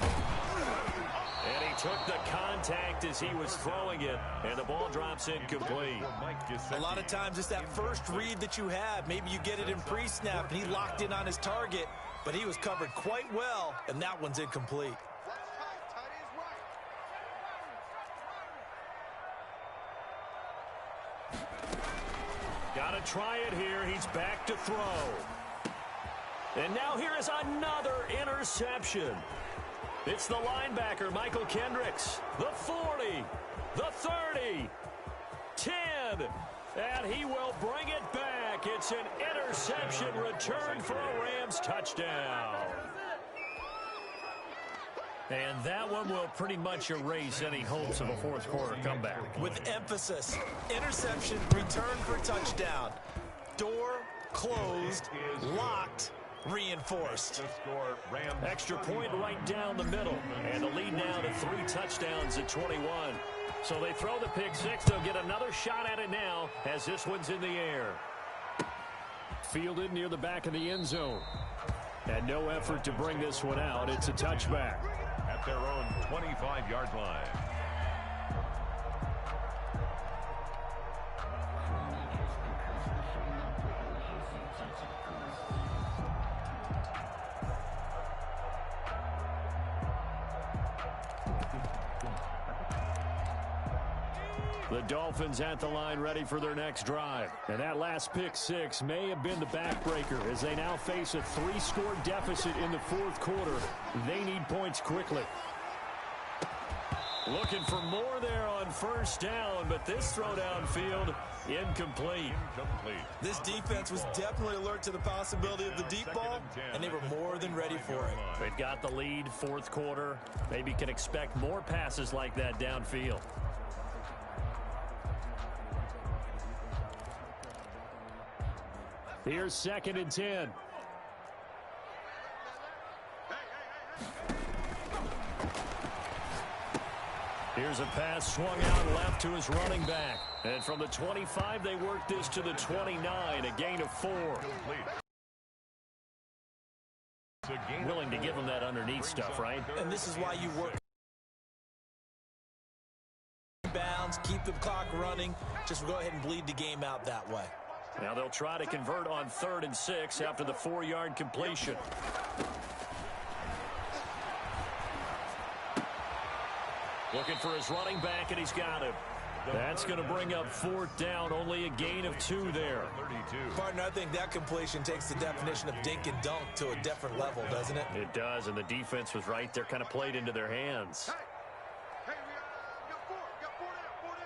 And he took the contact as he was throwing it, and the ball drops incomplete. A lot of times it's that first read that you have. Maybe you get it in pre-snap, and he locked in on his target, but he was covered quite well, and that one's incomplete. Got to try it here. He's back to throw. And now here is another interception. It's the linebacker, Michael Kendricks. The 40, the 30. 10. And he will bring it back. It's an interception return for a Rams touchdown. And that one will pretty much erase any hopes of a fourth quarter comeback. With emphasis, interception, return for touchdown. Door closed, locked, reinforced. Extra point right down the middle. And the lead now to 3 touchdowns at 21. So they throw the pick six. They'll get another shot at it now as this one's in the air. Fielded near the back of the end zone. And no effort to bring this one out. It's a touchback. At their own 25-yard line. The Dolphins at the line ready for their next drive. And that last pick six may have been the backbreaker as they now face a 3-score deficit in the fourth quarter. They need points quickly. Looking for more there on first down, but this throw downfield, incomplete. This defense was definitely alert to the possibility of the deep ball, and they were more than ready for it. They've got the lead, fourth quarter. Maybe can expect more passes like that downfield. Here's 2nd and 10. Here's a pass swung out left to his running back. And from the 25, they work this to the 29, a gain of 4. Willing to give him that underneath stuff, right? And this is why you work bounds, keep the clock running. Just go ahead and bleed the game out that way. Now they'll try to convert on 3rd and 6 after the 4-yard completion. Looking for his running back, and he's got him. That's going to bring up 4th down, only a gain of 2 there. Partner, I think that completion takes the definition of dink and dunk to a different level, doesn't it? It does, and the defense was right there, kind of played into their hands. Hey, we got 4 down, 4 down.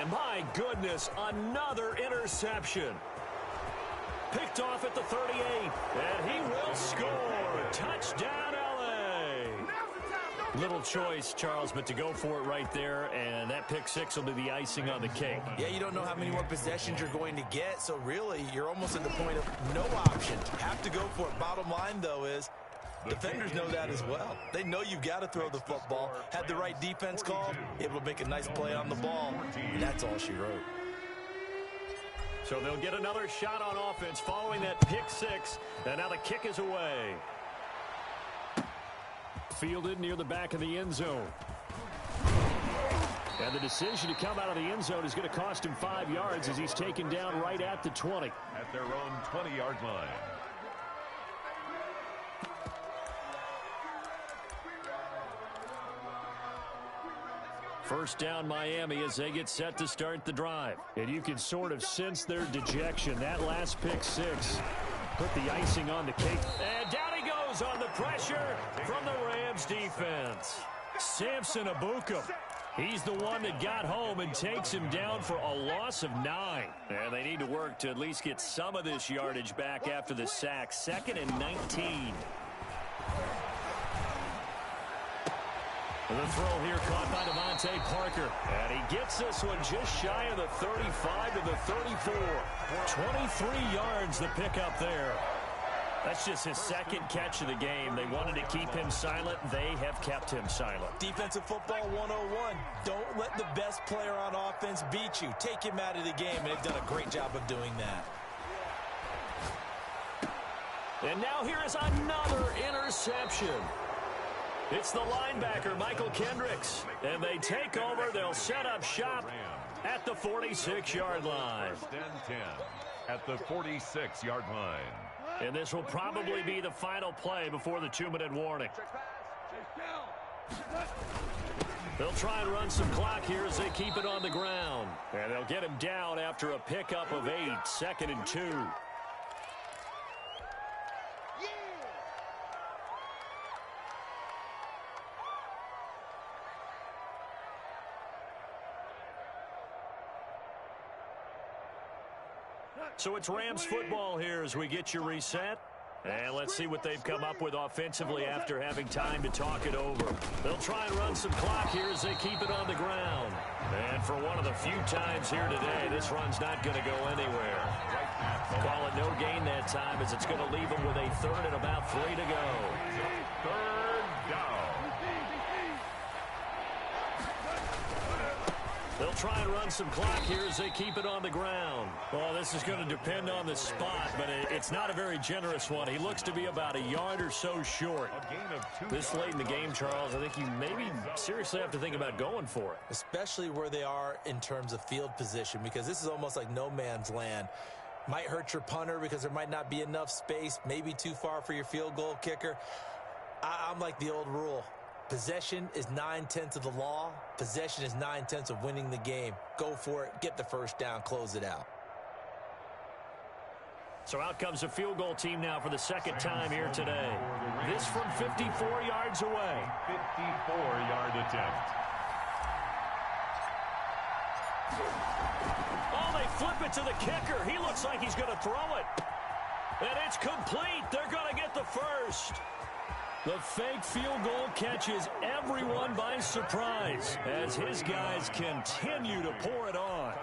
And my goodness, another interception. Picked off at the 38, and he will score. Touchdown, L.A. Little choice, Charles, but to go for it right there, and that pick six will be the icing on the cake. Yeah, you don't know how many more possessions you're going to get, so really you're almost at the point of no option. Have to go for it. Bottom line, though, is defenders know that as well. They know you've got to throw the football. Had the right defense called, able to make a nice play on the ball, and that's all she wrote. So they'll get another shot on offense following that pick six, and now the kick is away. Fielded near the back of the end zone. And the decision to come out of the end zone is going to cost him 5 yards as he's taken down right at the 20. At their own 20-yard line. First down Miami as they get set to start the drive. And you can sort of sense their dejection. That last pick six put the icing on the cake. And down he goes on the pressure from the Rams defense. Samson Abukum. He's the one that got home and takes him down for a loss of 9. And they need to work to at least get some of this yardage back after the sack. 2nd and 19. The throw here caught by Devontae Parker. And he gets this one just shy of the 35 to the 34. 23 yards the pickup there. That's just his second catch of the game. They wanted to keep him silent. They have kept him silent. Defensive football 101. Don't let the best player on offense beat you. Take him out of the game, and they've done a great job of doing that. And now here is another interception. It's the linebacker, Michael Kendricks. And they take over. They'll set up shop at the 46-yard line. First and 10 at the 46-yard line. And this will probably be the final play before the 2-minute warning. They'll try and run some clock here as they keep it on the ground. And they'll get him down after a pickup of 8, 2nd and 2. So it's Rams football here as we get you reset. And let's see what they've come up with offensively after having time to talk it over. They'll try and run some clock here as they keep it on the ground. And for one of the few times here today, this run's not going to go anywhere. Call it no gain that time as it's going to leave them with a third and about 3 to go. Third down. They'll try and run some clock here as they keep it on the ground. Well, this is going to depend on the spot, but it's not a very generous one. He looks to be about a yard or so short. This late in the game, Charles, I think you maybe seriously have to think about going for it. Especially where they are in terms of field position, because this is almost like no man's land. Might hurt your punter because there might not be enough space, maybe too far for your field goal kicker. I'm like the old rule. Possession is 9/10 of the law. Possession is 9/10 of winning the game. Go for it. Get the first down. Close it out. So out comes a field goal team now for the second time here today. This from 54 yards away. 54-yard attempt. Oh, they flip it to the kicker. He looks like he's going to throw it. And it's complete. They're going to get the first. The fake field goal catches everyone by surprise as his guys continue to pour it on.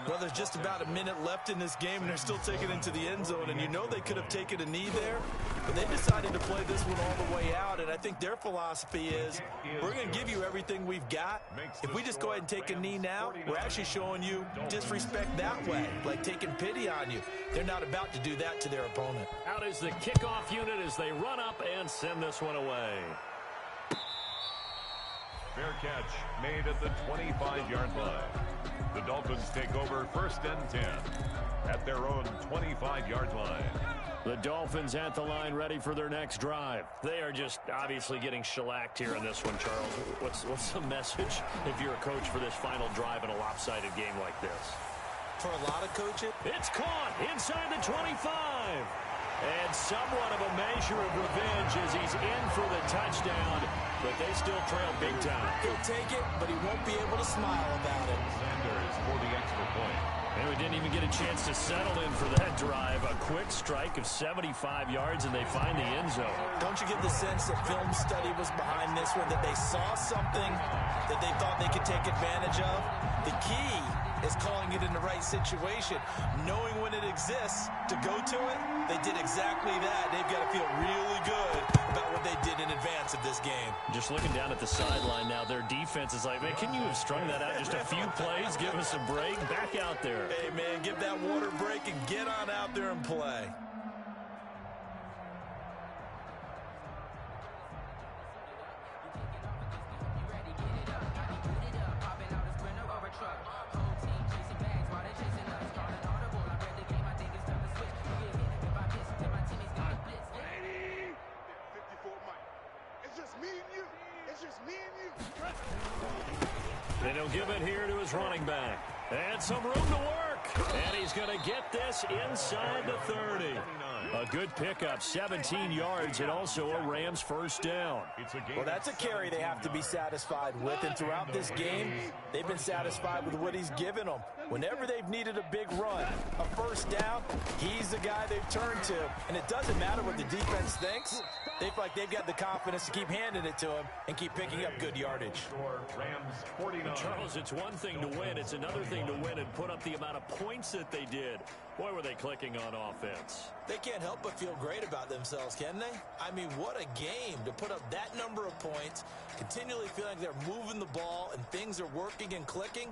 Well, there's just about a minute left in this game, and they're still taking it into the end zone. And you know they could have taken a knee there, but they decided to play this one all the way out. And I think their philosophy is, we're going to give you everything we've got. If we just go ahead and take a knee now, we're actually showing you disrespect that way, like taking pity on you. They're not about to do that to their opponent. Out is the kickoff unit as they run up and send this one away. Fair catch made at the 25-yard line. The Dolphins take over 1st and 10 at their own 25-yard line. The Dolphins at the line ready for their next drive. They are just obviously getting shellacked here in this one, Charles. What's the message if you're a coach for this final drive in a lopsided game like this? For a lot of coaches, it's caught inside the 25. And somewhat of a measure of revenge as he's in for the touchdown, but they still trail big time. He'll take it, but he won't be able to smile about it. Sanders for the extra point. And we didn't even get a chance to settle in for that drive. A quick strike of 75 yards, and they find the end zone. Don't you get the sense that film study was behind this one, that they saw something that they thought they could take advantage of? The key is calling it in the right situation, knowing when it exists to go to it. They did exactly that. They've got to feel really good about what they did in advance of this game. Just looking down at the sideline now, their defense is like, man, can you have strung that out just a few plays? Give us a break. Back out there. Hey, man, give that water break and get on out there and play. They don't give it here to his running back. And some room to work. And he's going to get this inside the 30. A good pickup, 17 yards, and also a Rams first down. Well, that's a carry they have to be satisfied with. And throughout this game, they've been satisfied with what he's given them. Whenever they've needed a big run, a first down, he's the guy they've turned to. And it doesn't matter what the defense thinks. They feel like they've got the confidence to keep handing it to him and keep picking up good yardage. Charles, it's one thing to win. It's another thing to win and put up the amount of points that they did. Boy, were they clicking on offense. They can't help but feel great about themselves, can they? I mean, what a game to put up that number of points, continually feeling like they're moving the ball and things are working and clicking.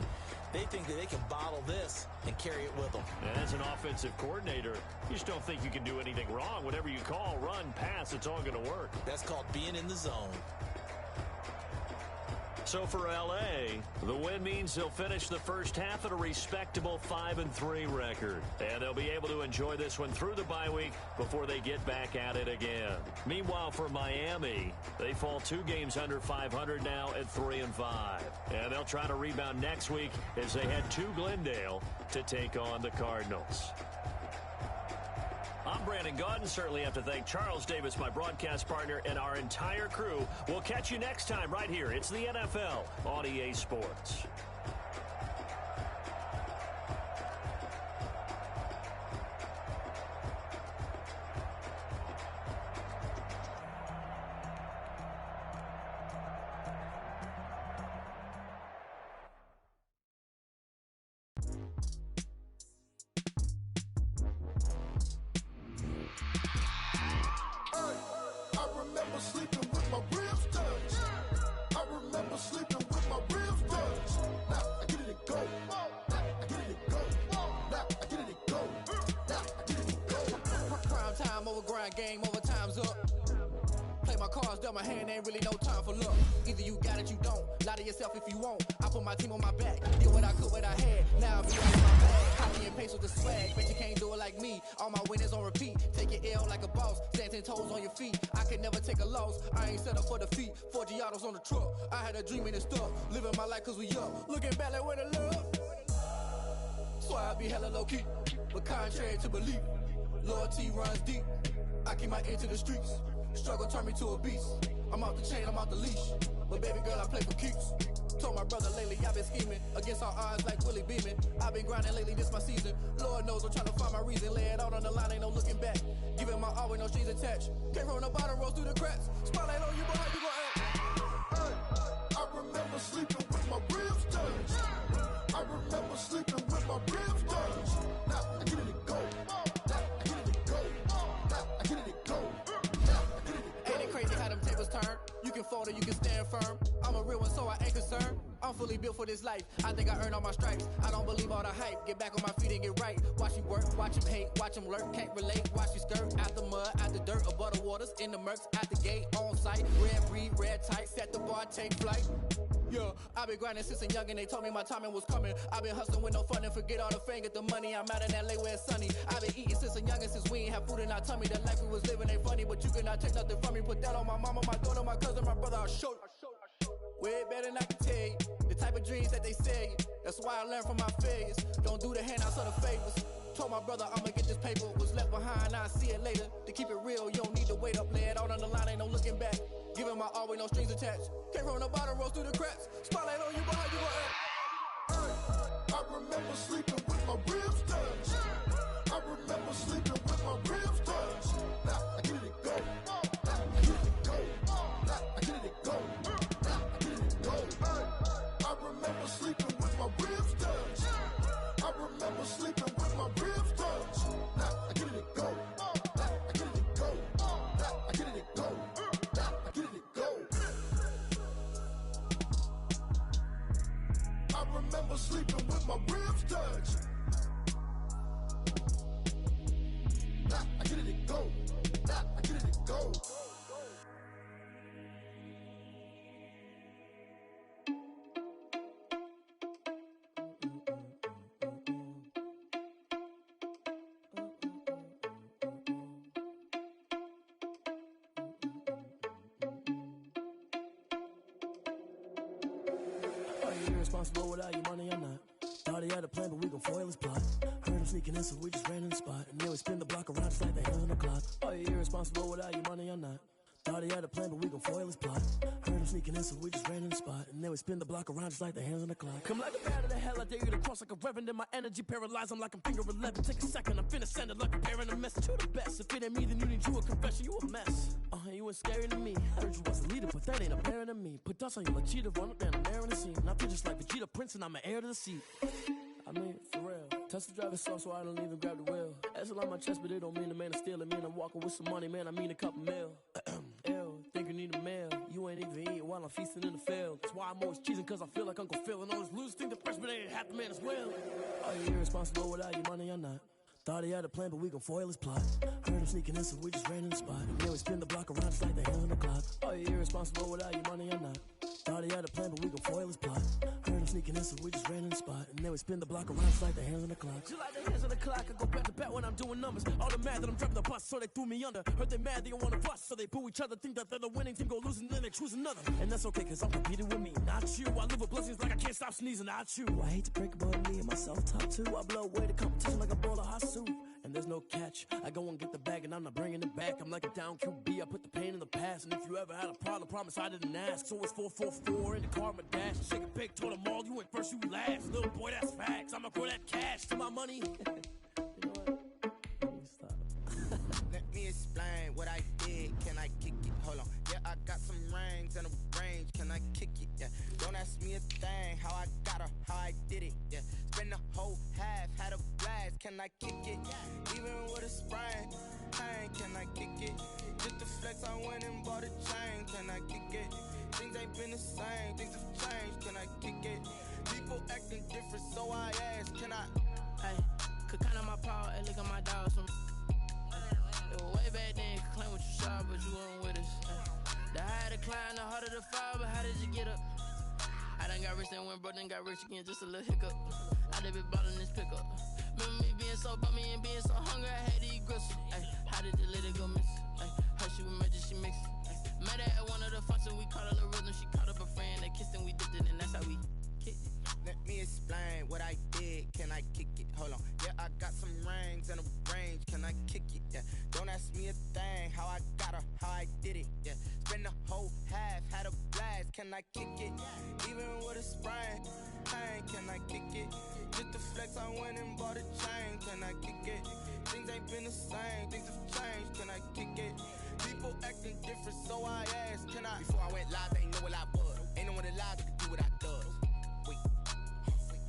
They think that they can bottle this and carry it with them. And as an offensive coordinator, you just don't think you can do anything wrong. Whatever you call, run, pass, it's all going to work. That's called being in the zone. So for L.A., the win means they'll finish the first half at a respectable 5-3 record. And they'll be able to enjoy this one through the bye week before they get back at it again. Meanwhile, for Miami, they fall 2 games under 500 now at 3-5. And they'll try to rebound next week as they head to Glendale to take on the Cardinals. I'm Brandon Gaudin. Certainly have to thank Charles Davis, my broadcast partner, and our entire crew. We'll catch you next time right here. It's the NFL on EA Sports. dealt my hand, ain't really no time for luck. Either you got it, you don't. Lie to yourself if you won't. I put my team on my back. Did what I could, what I had. Now I'm beyond my bag. Copy and paste with the swag. Bet you can't do it like me. All my winners on repeat. Take your L like a boss. Stand 10 toes on your feet. I can never take a loss. I ain't set up for defeat. 4 Giottos on the truck. I had a dream and stuff. Living my life cause we up. Looking back like where the love. So I be hella low key. But contrary to belief, loyalty runs deep. I keep my ear to the streets. Struggle turned me to a beast. I'm off the chain, I'm off the leash. But baby girl, I play for keeps. Told my brother lately, I've been scheming against all odds like Willie Beeman. I've been grinding lately, this my season. Lord knows I'm trying to find my reason. Lay it out on the line, ain't no looking back. Giving my all with no strings attached. Came from the bottom, rose through the cracks. Spotlight on you, but how you gon' act? I remember sleeping with my ribs touched. I remember sleeping with my ribs touched. Now I get it to go. Now I get it to go. Now I get it to go. Ain't it crazy how them tables turn? You can fold or you can stand firm. I'm a real one, so I ain't concerned. I'm fully built for this life. I think I earned all my stripes. I don't believe all the hype. Get back on my feet and get right. Watch you work, watch him hate, watch him lurk. Can't relate, watch you skirt. Out the mud, out the dirt, above the waters, in the murks, out the gate, on site. Red breed, red tight, set the bar, take flight. Yeah, I been grinding since a youngin', they told me my timing was coming. I been hustling with no fun and forget all the fame, get the money. I'm out in LA where it's sunny. I been eating since a youngin', since we ain't have food in our tummy. The life we was living ain't funny, but you cannot take nothing from me. Put that on my mama, my daughter, my cousin, my brother, I'll show you. Way better than I can tell you. The type of dreams that they sell you. That's why I learned from my failures. Don't do the handouts or the favors. Told my brother I'ma get this paper. Was left behind, I'll see it later. To keep it real, you don't need to wait up. Lay it out on the line, ain't no looking back. Giving my all with no strings attached. Came from the bottom, rose through the cracks. Spotlight on you, but how you gon' act? I remember sleeping with my ribs touched. I remember sleeping with my ribs touched. Now I get it to go. Now I get it to go. Now I get it to go. Now I get it to go. I remember sleeping with my ribs touched. I remember sleeping with my ribs touched. Now I get it to go. Now I get it to go. Now I get it to go. Now I get it to go. I remember sleeping with my ribs touched. Now I get it to go. Now I get it to go. Irresponsible without your money or not. Thought he had a plan, but we gon' foil his plot. Heard him sneaking in, so we just ran in the spot. And then we spin the block around just like the hands on the clock. Are you irresponsible without your money or not? Thought he had a plan, but we gon' foil his plot. Heard him sneaking in, so we just ran in the spot. And then we spin the block around just like the hands on the clock. Come like a bat of the hell, I dare you to cross like a reverend. In my energy paralyzed, I'm like I'm finger 11. Take a second, I'm finna send it like a parent a message to the best. If it ain't me, then you need you a confession, you a mess. You ain't scary to me. Heard you was a leader, but that ain't apparent to me. Put dust on you like cheetah, run up down the air in the scene. And I feel just like Vegeta Prince, and I'm an heir to the seat. I mean, for real. Touch the driver's soft, so I don't even grab the wheel. That's on my chest, but it don't mean the man is stealing. Mean I'm walking with some money, man. I mean a couple mil. Ew, think you need a meal. You ain't even eating while I'm feasting in the field. That's why I'm always cheesing, cause I feel like Uncle Phil. And all this lose think the freshman ain't half the man as well. Are you irresponsible without your money or not? Thought he had a plan, but we gon' foil his plot. Heard him sneaking in, so we just ran in the spot. And then we spin the block around just like the hands on the clock. Are you irresponsible without your money or not? Thought he had a plan, but we gon' foil his plot. Heard him sneaking in, so we just ran in the spot. And then we spin the block around just like the hands on the clock. Just like the hands on the clock, I go back to back when I'm doing numbers. All the mad that I'm driving the bus, so they threw me under. Heard they mad, they don't wanna bust, so they boo each other. Think that they're the winning team, go losing, then they choose another. And that's okay, cause I'm competing with me, not you. I live with blessings like I can't stop sneezing, not you. I hate to break about me and myself top two. I blow away the competition like a bowl of hot soup. And there's no catch. I go and get the bag and I'm not bringing it back. I'm like a down QB, I put the pain in the past. And if you ever had a problem, promise I didn't ask. So it's 444 in the car, my dash. Shake a big, told them all, you went first, you last. Little boy, that's facts. I'ma grow that cash to my money. You know what? Let me stop. Let me explain what I did. Can I kick it? Hold on. Yeah, I got some rings and a range. Can I kick it? Yeah. Don't ask me a thing. How I got her, how I did it. Yeah. Spend the whole half, had a blast. Can I kick it? Even with a sprain, pain. Can I kick it? Just to flex, I went and bought a chain. Can I kick it? Things ain't been the same. Things have changed. Can I kick it? People acting different, so I ask. Can I? Hey, could count on my power and look at my dogs from. It was way back then, could claim what you saw, but you weren't with us. The higher the climb, the harder the fall, but how did you get up? I done got rich and went broke, then got rich again, just a little hiccup. I done been ballin' this pickup. Remember me being so bummy and being so hungry, I had to eat gristle. Ay, how did the lady go miss? Ay, her she was magic, she mixed. Met her at one of the functions, we caught her the rhythm. She caught up a friend, they kissed and we dipped it, and that's how we kicked it. Let me explain what I did. Can I kick it? Hold on. Yeah, I got some rings and a range. Can I kick it? Yeah. Don't ask me a thing. How I got her, how I did it. Yeah. Spend the whole half, had a blast. Can I kick it? Even with a sprain. Pain, can I kick it? Just the flex, I went and bought a chain. Can I kick it? Things ain't been the same. Things have changed. Can I kick it? People acting different, so I asked, can I? Before I went live, they ain't know what I was. Ain't no one alive that could do what I does. Wait.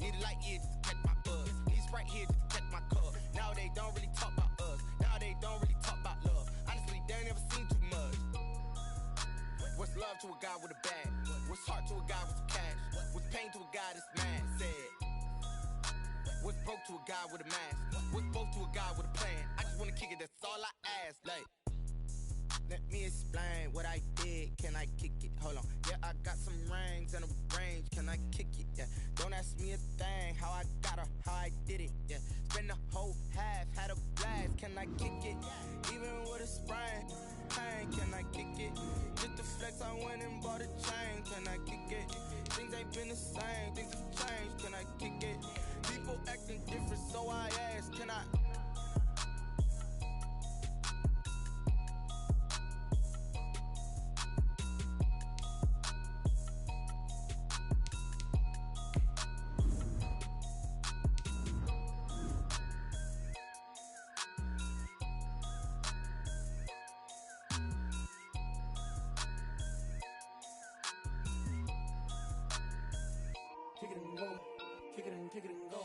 Need a light here just to catch my buzz. Need Sprite here just to catch my cup. Now they don't really talk about us. Now they don't really talk about love. Honestly, they ain't never seen too much. What's love to a guy with a bag? What's heart to a guy with some cash? What's pain to a guy that's mad? Said. What's broke to a guy with a mask? What's both to a guy with a plan? I just wanna kick it, that's all I ask. Like, let me explain what I did. Can I kick it? Hold on. Yeah, I got some rings and a range. Can I kick it? Yeah. Don't ask me a thing. How I got her, how I did it. Yeah. Spend the whole half, had a blast. Can I kick it? Even with a sprain. Pain, can I kick it? Just the flex, I went and bought a chain. Can I kick it? Things ain't been the same. Things have changed. Can I kick it? People acting different, so I asked, can I? Kick it and go, kick it and go.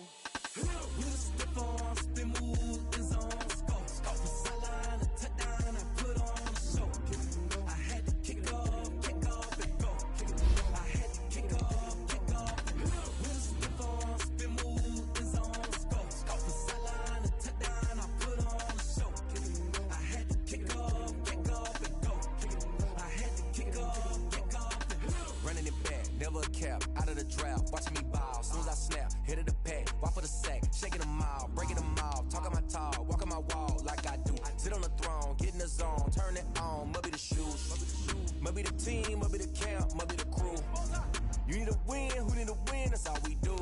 With a stiff arm, spin move, and zone, scope. From sideline to touchdown, I put on a show. I had to kick off and go. I had to kick off and go. With a stiff arm, spin move, and zone, scope. From sideline to touchdown, I put on a show. I had to kick off and go. I had to kick off and go. Running it back, never a cap, out of the drought, watching me ball. Soon as I snap, hit of the pack, walk for the sack, shaking them all, breaking them off, talking my talk, walking my wall like I do. Sit on the throne, get in the zone, turn it on, must be the shoes, must be the team, must be the camp, must be the crew. You need a win, who need a win, that's all we do.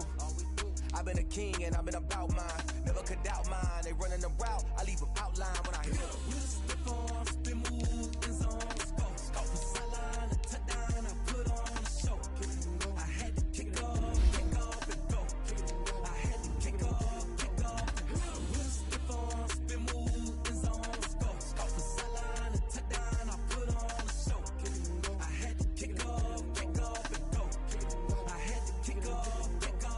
I've been a king and I've been about mine, never could doubt mine. They running the route, I leave them outline when I hit them. With a stiff arm, spin move, and zone, scope. From sideline to touchdown, I put on a show. I had to kick off and go. I had to kick off and go. With a stiff arm, spin move, and zone, scope. From sideline to touchdown, I put on a show. I had to kick off and go. I had to kick off and go.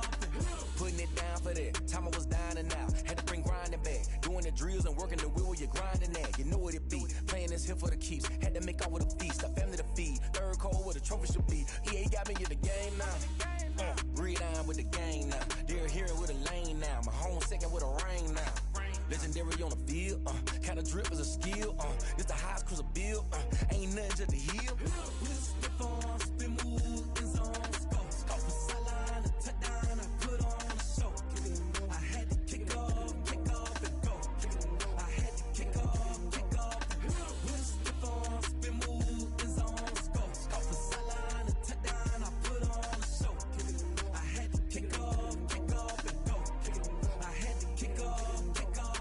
Putting it down for that, time I was dying and out. Had to bring grinding back, doing the drills and working the wheel where you're grinding at. You know what it be, playing this here for the keeps. Had to make out with a feast, a family to feed. Third cold where the trophy should be. EA got me in the game now. Breed on with the game now. They're here with a lane now. My home second with a rain now. Legendary on the field, kinda drip is a skill. This the highest cruiser bill, ain't nothing just to heal. With a stiff arm, spin move, and zone, scope. From sideline to touchdown, I put on a show. I had to kick off and go. I had to kick off and go. With a stiff arm, spin move, and zone, scope. From sideline to touchdown, I put on a show. I had to kick off and go. I had to kick off and go.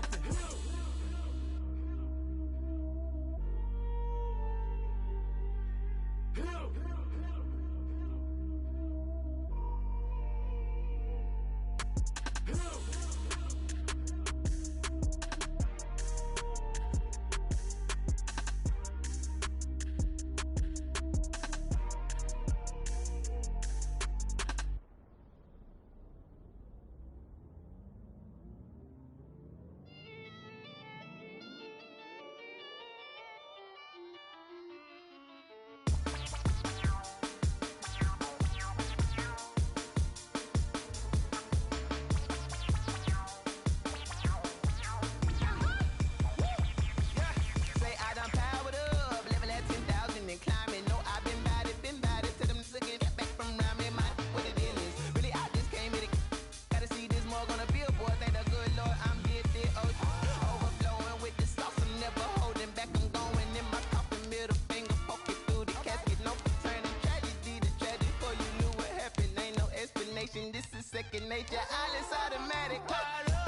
Dallas automatic.